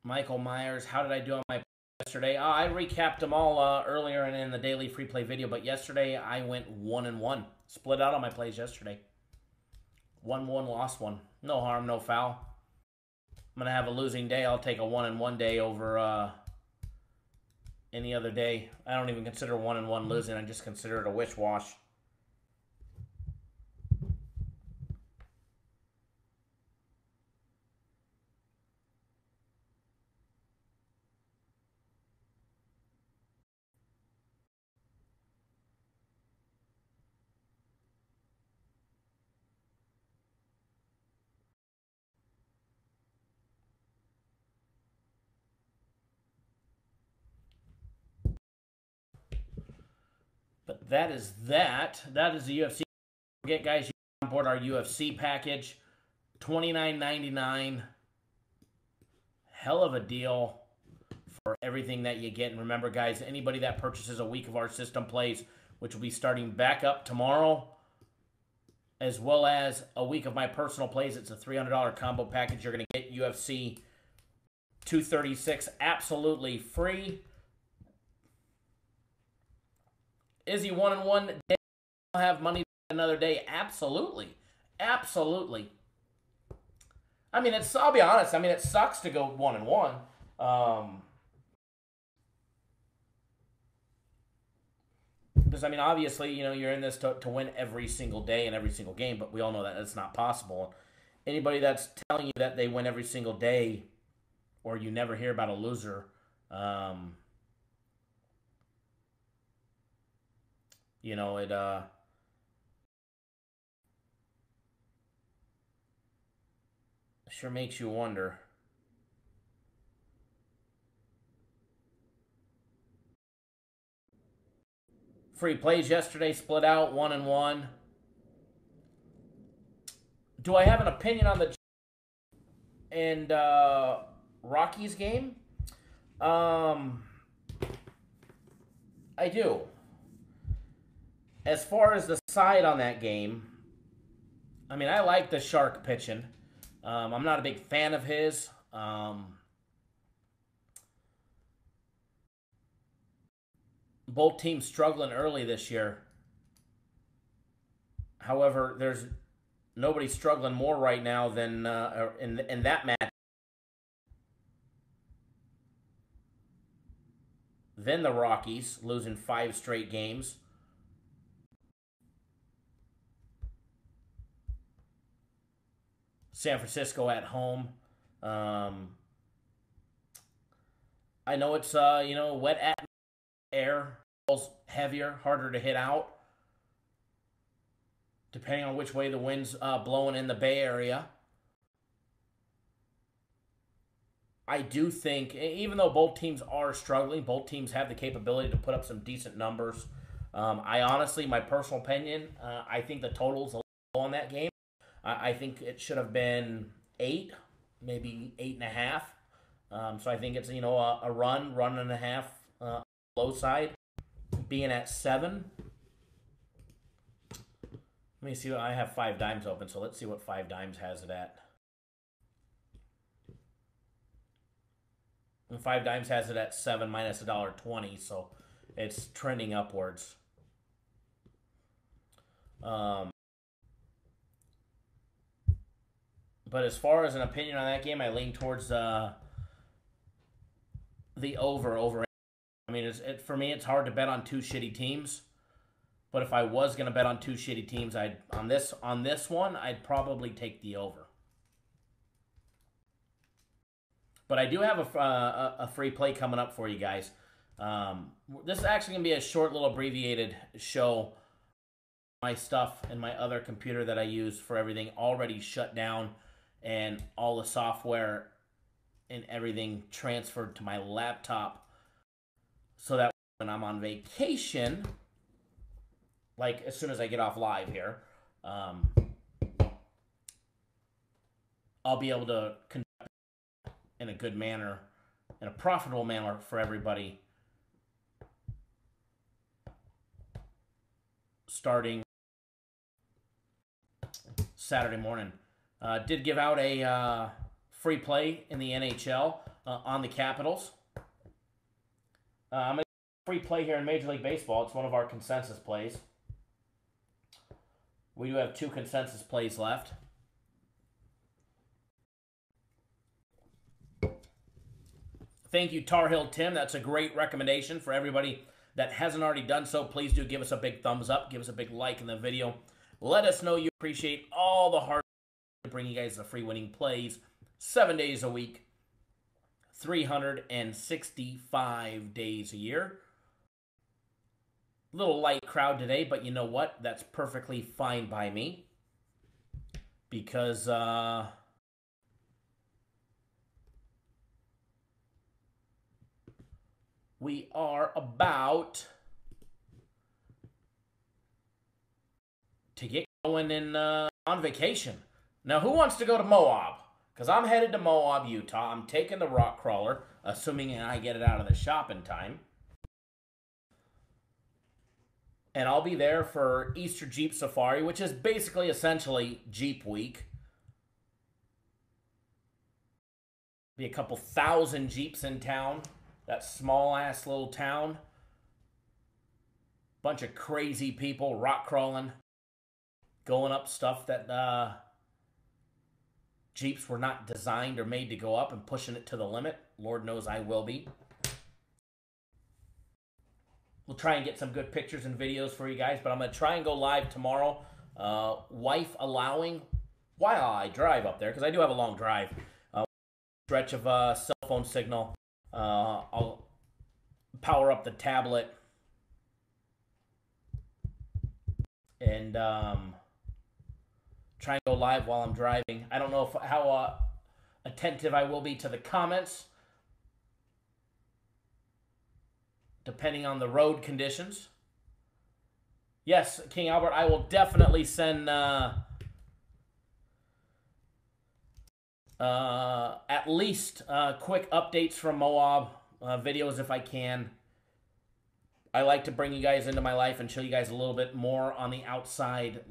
Michael Myers, how did I do on my yesterday? I recapped them all earlier and in the daily free play video, but yesterday I went 1-1. Split out on my plays yesterday. 1-1, lost one. No harm, no foul. I'm going to have a losing day. I'll take a 1-1 day over any other day. I don't even consider 1-1 losing. I just consider it a wish wash. But that is that. That is the UFC. Don't forget, guys, you can on board our UFC package. $29.99. Hell of a deal for everything that you get. And remember, guys, anybody that purchases a week of our system plays, which will be starting back up tomorrow, as well as a week of my personal plays, it's a $300 combo package. You're going to get UFC 236 absolutely free. Is he 1-1? I'll have money another day. Absolutely. Absolutely. I mean, I'll be honest. I mean, it sucks to go 1-1. Because, I mean, obviously, you're in this to win every single day and every single game, but we all know that it's not possible. Anybody that's telling you that they win every single day, or you never hear about a loser, it sure makes you wonder. Free plays yesterday, split out 1-1. Do I have an opinion on the and Rockies game? I do. As far as the side on that game, I mean, I like the Shark pitching. I'm not a big fan of his. Both teams struggling early this year. However, there's nobody struggling more right now than in that match than the Rockies, losing 5 straight games. San Francisco at home. I know it's wet air, heavier, harder to hit out, depending on which way the wind's blowing in the Bay Area. I do think, even though both teams are struggling, both teams have the capability to put up some decent numbers. I honestly, my personal opinion, I think the total's a little low on that game. I think it should have been 8, maybe 8.5. So I think it's, a run and a half low side, being at 7. Let me see. I have 5 dimes open, so let's see what 5 dimes has it at. And 5 dimes has it at 7 minus $1.20, so it's trending upwards. But as far as an opinion on that game, I lean towards the over. I mean, for me, it's hard to bet on 2 shitty teams. But if I was going to bet on 2 shitty teams, on this one, I'd probably take the over. But I do have a free play coming up for you guys. This is actually going to be a short little abbreviated show. My stuff and my other computer that I use for everything already shut down, and all the software and everything transferred to my laptop, so that when I'm on vacation, like as soon as I get off live here, I'll be able to conduct in a good manner, in a profitable manner for everybody, starting Saturday morning. Did give out a free play in the NHL on the Capitals. I'm going to free play here in Major League Baseball. It's one of our consensus plays. We do have 2 consensus plays left. Thank you, Tar Heel Tim. That's a great recommendation for everybody that hasn't already done so. Please do give us a big thumbs up. Give us a big like in the video. Let us know you appreciate all the hard work to bring you guys the free winning plays 7 days a week, 365 days a year. Little light crowd today, but you know what? That's perfectly fine by me. Because, we are about to get going on vacation. Now, who wants to go to Moab? Because I'm headed to Moab, Utah. I'm taking the rock crawler, assuming I get it out of the shop in time. And I'll be there for Easter Jeep Safari, which is basically essentially Jeep Week. Be a couple thousand Jeeps in town. That small-ass little town. Bunch of crazy people rock crawling. Going up stuff that Jeeps were not designed or made to go up, and pushing it to the limit. Lord knows I will be. We'll try and get some good pictures and videos for you guys, but I'm going to try and go live tomorrow. Wife allowing, while I drive up there, because I do have a long drive. Stretch of cell phone signal. I'll power up the tablet and try and go live while I'm driving. I don't know how attentive I will be to the comments, depending on the road conditions. Yes, King Albert, I will definitely send at least quick updates from Moab, videos if I can. I like to bring you guys into my life and show you guys a little bit more on the outside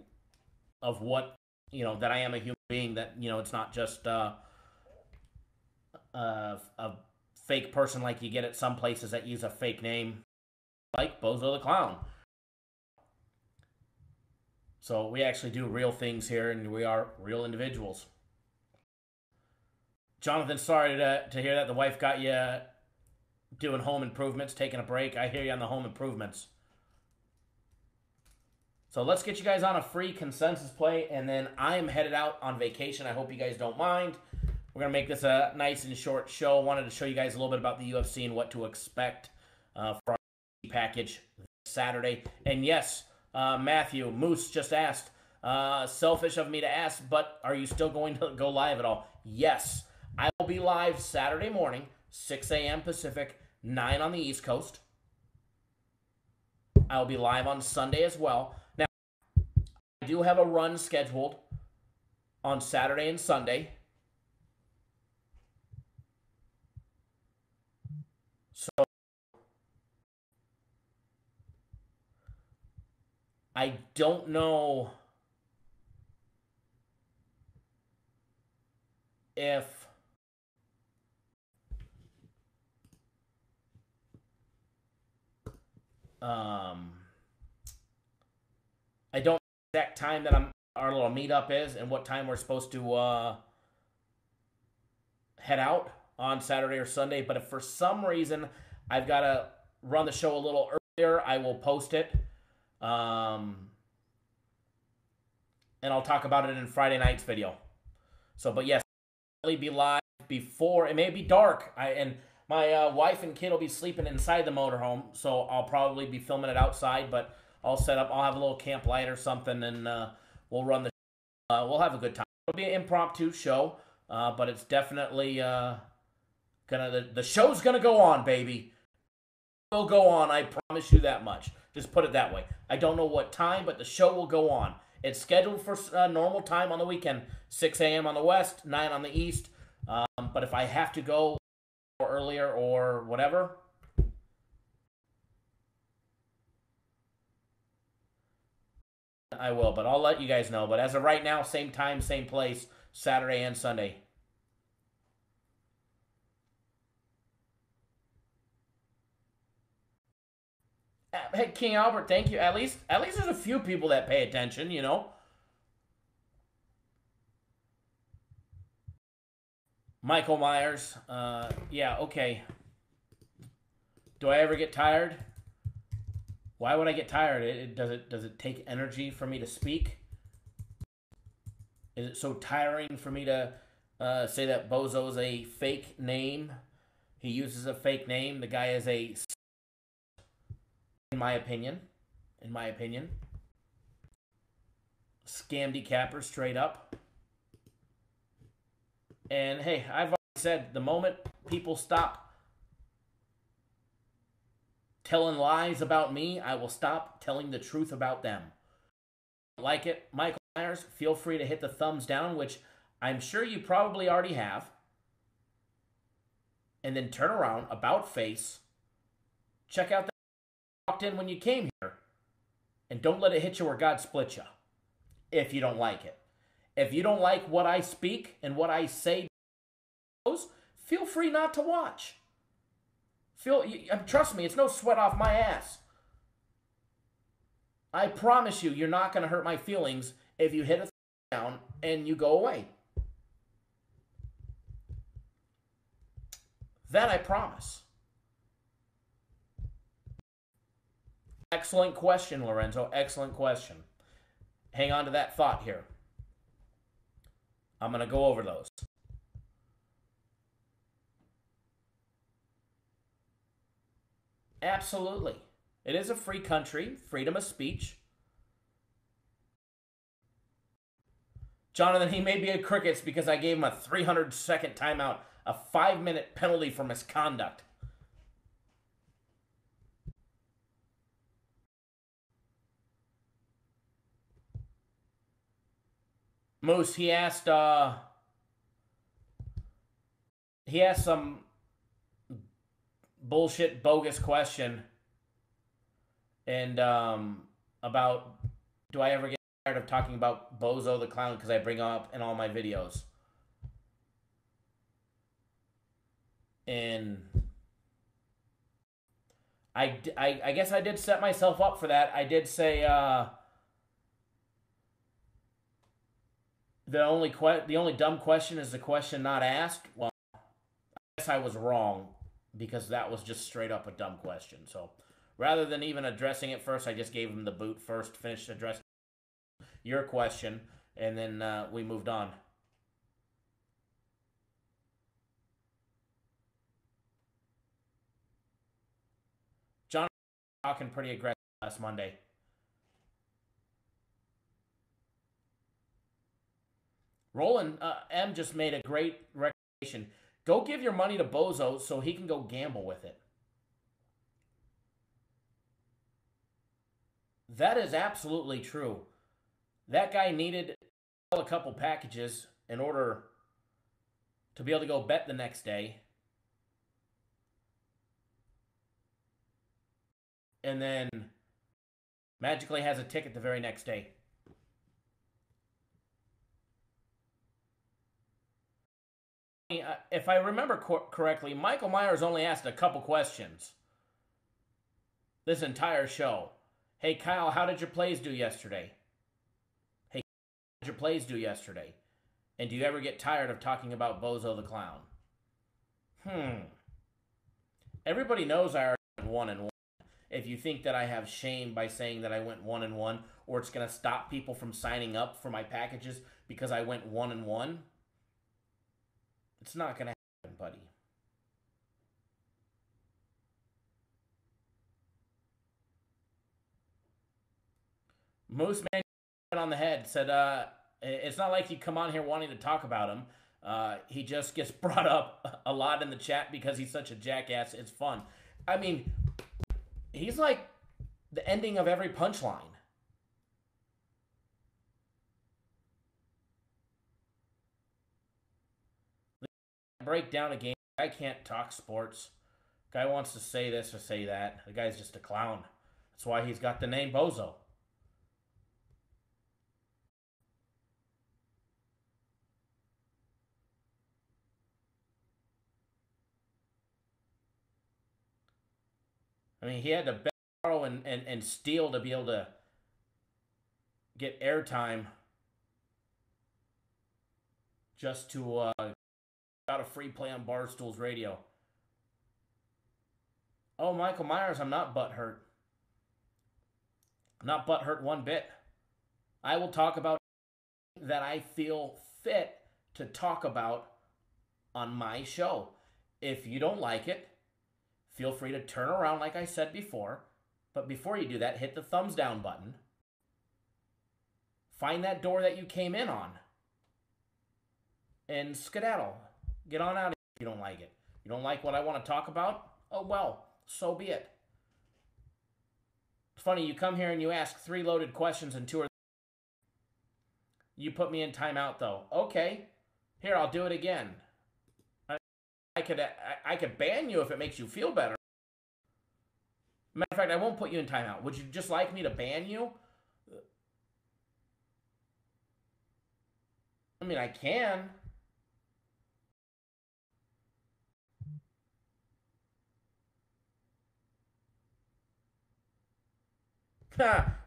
of what, that I am a human being, that, it's not just a fake person like you get at some places that use a fake name, like Bozo the Clown. So we actually do real things here, and we are real individuals. Jonathan, sorry to hear that the wife got you doing home improvements, taking a break. I hear you on the home improvements. So let's get you guys on a free consensus play, and then I am headed out on vacation. I hope you guys don't mind. We're going to make this a nice and short show. Wanted to show you guys a little bit about the UFC and what to expect for our package this Saturday. And yes, Matthew Moose just asked, selfish of me to ask, but are you still going to go live at all? Yes. I will be live Saturday morning, 6 a.m. Pacific, 9 on the East Coast. I will be live on Sunday as well. Now, I do have a run scheduled on Saturday and Sunday. So, I don't know if I don't know the exact time that our little meetup is and what time we're supposed to head out on Saturday or Sunday. But if for some reason I've got to run the show a little earlier, I will post it. And I'll talk about it in Friday night's video. So, but yes, I'll be live before. It may be dark. And my wife and kid will be sleeping inside the motorhome, so I'll probably be filming it outside. But I'll set up. I'll have a little camp light or something, and we'll run the. We'll have a good time. It'll be an impromptu show, but it's definitely the show's gonna go on, baby. It will go on. I promise you that much. Just put it that way. I don't know what time, but the show will go on. It's scheduled for normal time on the weekend, 6 a.m. on the west, 9 on the east. But if I have to go earlier or whatever, I will. But I'll let you guys know. But as of right now, same time, same place, Saturday and Sunday. Hey, King Albert, thank you. At least there's a few people that pay attention, you know. Michael Myers, yeah, okay. Do I ever get tired? Why would I get tired? Does it take energy for me to speak? Is it so tiring for me to say that Bozo's a fake name? He uses a fake name. The guy is a, in my opinion, scamdy capper straight up. And hey, I've already said the moment people stop telling lies about me, I will stop telling the truth about them. Like it, Michael Myers, feel free to hit the thumbs down, which I'm sure you probably already have. And then turn around, about face, check out that you walked in when you came here, and don't let it hit you where God split you, if you don't like it. If you don't like what I speak and what I say, feel free not to watch. Trust me, it's no sweat off my ass. I promise you, you're not going to hurt my feelings if you hit a down and you go away. That I promise. Excellent question, Lorenzo. Excellent question. Hang on to that thought here. I'm going to go over those. Absolutely. It is a free country, freedom of speech. Jonathan, he may be at crickets because I gave him a 300-second timeout, a 5-minute penalty for misconduct. Moose, he asked some bullshit, bogus question, and about, do I ever get tired of talking about Bozo the Clown because I bring him up in all my videos? And I guess I did set myself up for that. I did say the only dumb question is the question not asked. Well, I guess I was wrong, because that was just straight up a dumb question. So rather than even addressing it first, I just gave him the boot first, finished addressing your question, and then we moved on. John was talking pretty aggressive last Monday. Roland M just made a great Go give your money to Bozo so he can go gamble with it. That is absolutely true. That guy needed a couple packages in order to be able to go bet the next day. And then magically has a ticket the very next day. If I remember correctly, Michael Myers only asked a couple questions this entire show. Hey, Kyle, how did your plays do yesterday? Hey, how did your plays do yesterday? And do you ever get tired of talking about Bozo the Clown? Everybody knows I already went 1-1. If you think that I have shame by saying that I went 1-1, or it's going to stop people from signing up for my packages because I went 1-1, it's not going to happen, buddy. Moose Man on the head said, it's not like you come on here wanting to talk about him. He just gets brought up a lot in the chat because he's such a jackass. It's fun. I mean, he's like the ending of every punchline. Break down a game. Guy can't talk sports. Guy wants to say this or say that. The guy's just a clown. That's why he's got the name Bozo. I mean, he had to borrow and steal to be able to get airtime just to got a free play on Barstool's radio. Oh, Michael Myers, I'm not butthurt. I'm not butthurt one bit. I will talk about that I feel fit to talk about on my show. If you don't like it, feel free to turn around like I said before. But before you do that, hit the thumbs down button. Find that door that you came in on. And skedaddle. Get on out if you don't like it. You don't like what I want to talk about? Oh, well, so be it. It's funny, you come here and you ask 3 loaded questions and 2 are... You put me in timeout, though. Okay. Here, I'll do it again. I could ban you if it makes you feel better. Matter of fact, I won't put you in timeout. Would you just like me to ban you? I mean, I can.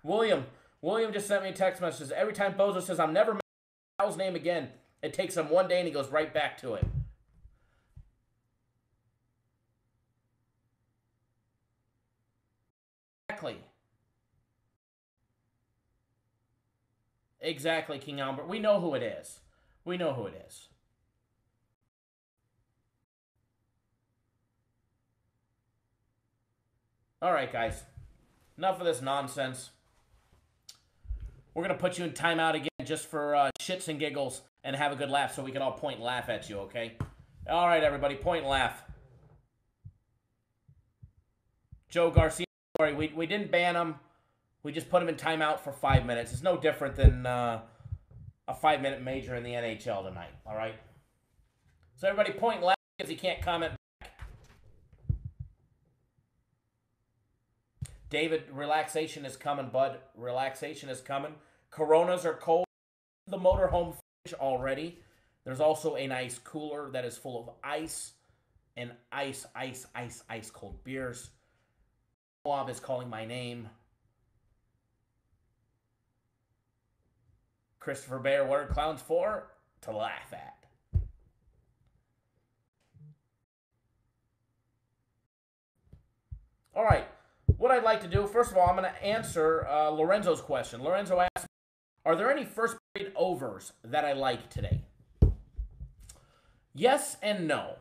William just sent me a text message. Every time Bozo says, I'm never mentioning Kyle's name again, it takes him 1 day and he goes right back to it. Exactly, King Albert. We know who it is. We know who it is. All right, guys. Enough of this nonsense. We're going to put you in timeout again just for shits and giggles and have a good laugh so we can all point and laugh at you, okay? All right, everybody, point and laugh. Joe Garcia, sorry, we didn't ban him. We just put him in timeout for 5 minutes. It's no different than a 5-minute major in the NHL tonight, all right? So everybody point and laugh because he can't comment back. David, relaxation is coming, bud. Relaxation is coming. Coronas are cold. The motorhome fridge already. There's also a nice cooler that is full of ice and ice cold beers. Bob is calling my name. Christopher Bayer, what are clowns for? To laugh at. All right. What I'd like to do, first of all, I'm going to answer Lorenzo's question. Lorenzo asked, are there any first period overs that I like today? Yes and no.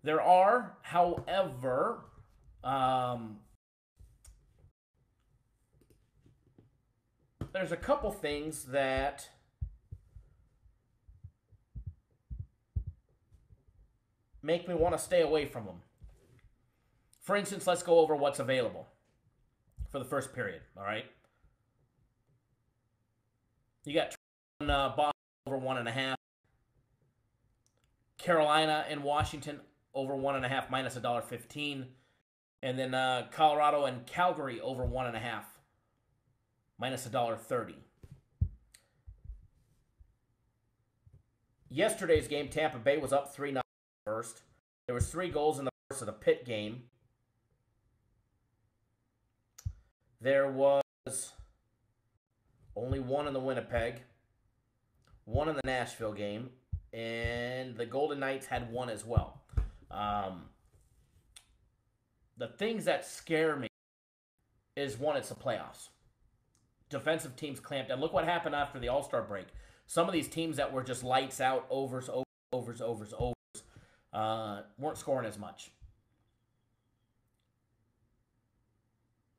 There are, however, there's a couple things that make me want to stay away from them. For instance, let's go over what's available for the first period, all right? You got Boston over 1.5. Carolina and Washington over 1.5 minus $1.15. And then Colorado and Calgary over 1.5 minus $1.30. Yesterday's game, Tampa Bay was up 3-0 first. There was 3 goals in the first of the Pitt game. There was only 1 in the Winnipeg, 1 in the Nashville game, and the Golden Knights had 1 as well. The things that scare me is, 1, it's the playoffs. Defensive teams clamped. And look what happened after the All-Star break. Some of these teams that were just lights out, overs, weren't scoring as much.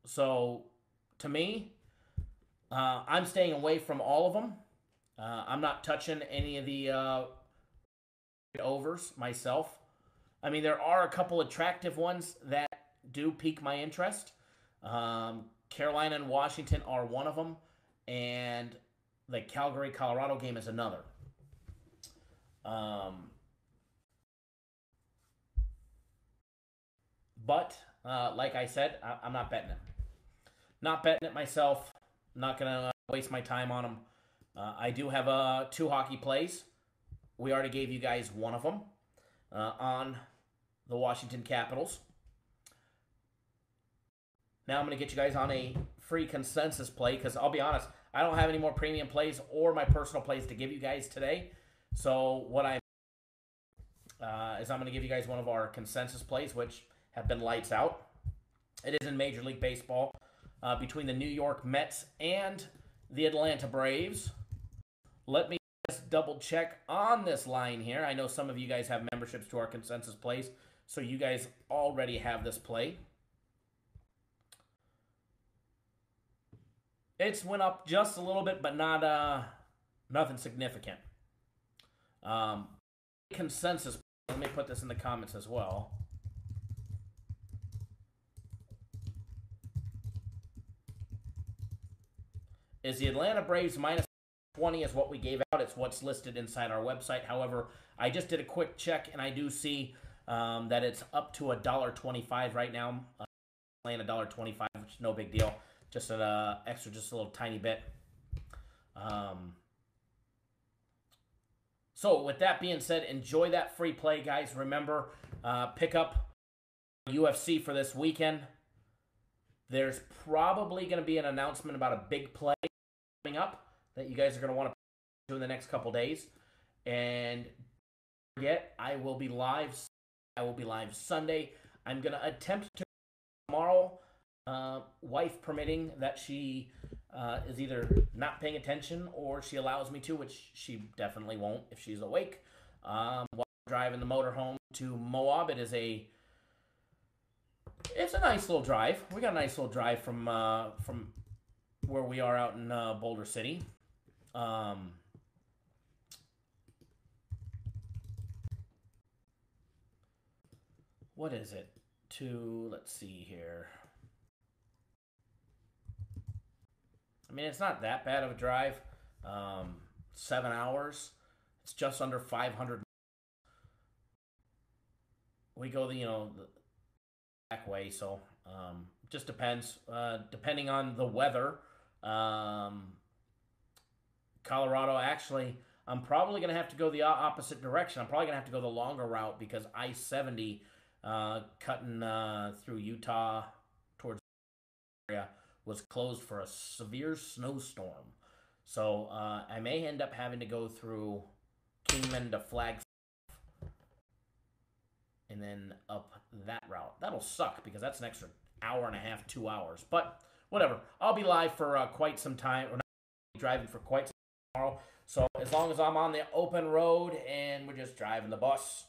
So, to me, I'm staying away from all of them. I'm not touching any of the overs myself. I mean, there are a couple attractive ones that do pique my interest. Carolina and Washington are one of them, and the Calgary-Colorado game is another. But, like I said, I'm not betting it. Not betting it myself. Not going to waste my time on them. I do have 2 hockey plays. We already gave you guys one of them on the Washington Capitals. Now I'm going to get you guys on a free consensus play because I'll be honest, I don't have any more premium plays or my personal plays to give you guys today. So what I'm going to give you guys one of our consensus plays, which have been lights out. It is in Major League Baseball between the New York Mets and the Atlanta Braves. Let me just double check on this line here. I know some of you guys have memberships to our consensus plays, so you guys already have this play. It's went up just a little bit, but not nothing significant. Consensus. Let me put this in the comments as well. Is the Atlanta Braves minus 20 is what we gave out. It's what's listed inside our website. However, I just did a quick check, and I do see that it's up to $1.25 right now. Playing $1.25, which is no big deal. Just an extra, just a little tiny bit. So with that being said, enjoy that free play, guys. Remember, pick up UFC for this weekend. There's probably going to be an announcement about a big play coming up that you guys are going to want to do in the next couple days. And don't forget, I will be live. I will be live Sunday. I'm going to attempt to tomorrow. Wife permitting that she is either not paying attention or she allows me to, which she definitely won't if she's awake. While I'm driving the motorhome to Moab, it's a nice little drive. We got a nice little drive from where we are out in Boulder City. What is it? Let's see here. I mean, it's not that bad of a drive. 7 hours. It's just under 500. We go the back way, so just depends. Depending on the weather. Colorado, actually, I'm probably going to have to go the opposite direction. I'm probably going to have to go the longer route because I-70 cutting through Utah towards the area was closed for a severe snowstorm. So I may end up having to go through Kingman to Flagstaff and then up that route. That'll suck because that's an extra hour and a half, 2 hours. But whatever. I'll be live for quite some time. Or not driving for quite some time tomorrow. So as long as I'm on the open road and we're just driving the bus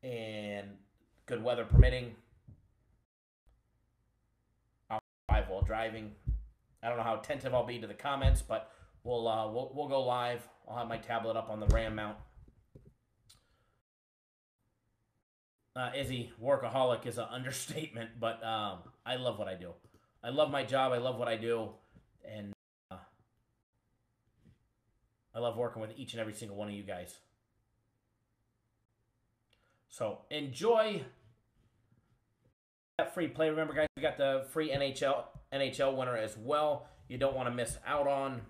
and good weather permitting, while driving. I don't know how attentive I'll be to the comments, but we'll go live. I'll have my tablet up on the RAM mount. Izzy, workaholic is an understatement, but I love what I do. I love my job. I love what I do. And I love working with each and every single one of you guys. So enjoy that free play. Remember, guys, we got the free NHL winner as well. You don't want to miss out on.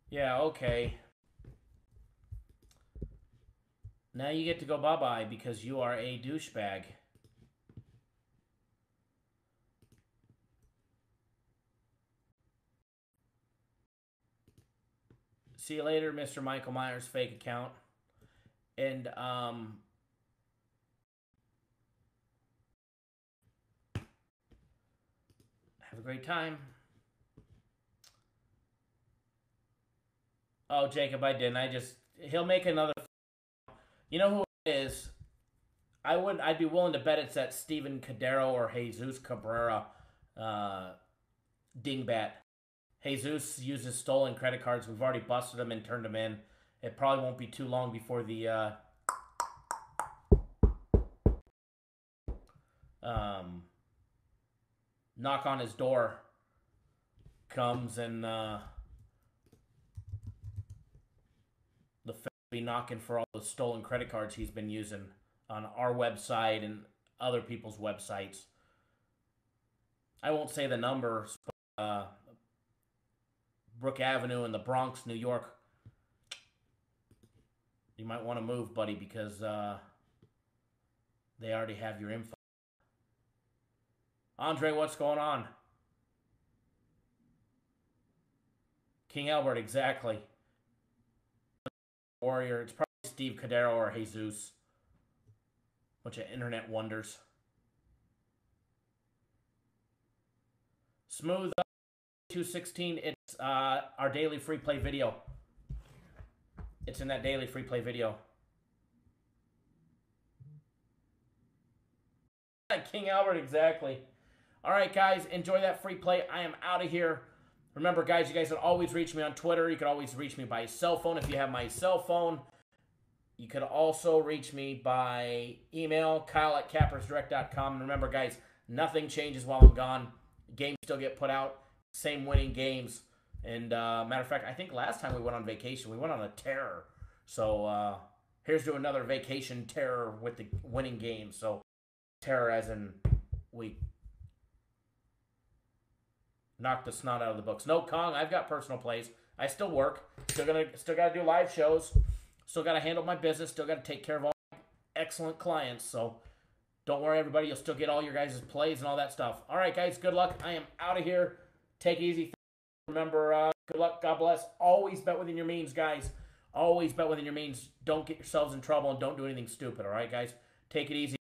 Yeah, okay. Now you get to go bye-bye because you are a douchebag. See you later, Mr. Michael Myers fake account. And have a great time. Oh, Jacob, I didn't. He'll make another. You know who it is? I'd be willing to bet it's that Steven Cadero or Jesus Cabrera dingbat. Jesus uses stolen credit cards. We've already busted them and turned them in. It probably won't be too long before the knock on his door comes and the Fed will be knocking for all the stolen credit cards he's been using on our website and other people's websites. I won't say the numbers, but Brook Avenue in the Bronx, New York. You might want to move, buddy, because they already have your info. Andre, what's going on? King Albert, exactly. Warrior, it's probably Steve Cadero or Jesus. Bunch of internet wonders. Smooth 216, it's our daily free play video. It's in that daily free play video. King Albert, exactly. All right, guys, enjoy that free play. I am out of here. Remember, guys, you guys can always reach me on Twitter. You can always reach me by cell phone if you have my cell phone. You can also reach me by email, kyle@cappersdirect.com. And remember, guys, nothing changes while I'm gone. Games still get put out. Same winning games. And matter of fact, I think last time we went on vacation, we went on a terror. So here's to another vacation terror with the winning games. So terror as in we knocked the snot out of the books. No, Kong, I've got personal plays. I still work. Still gotta do live shows. Still gotta handle my business. Still gotta take care of all my excellent clients. So don't worry, everybody. You'll still get all your guys' plays and all that stuff. All right, guys. Good luck. I am out of here. Take it easy. Remember, good luck. God bless. Always bet within your means, guys. Always bet within your means. Don't get yourselves in trouble and don't do anything stupid. All right, guys. Take it easy.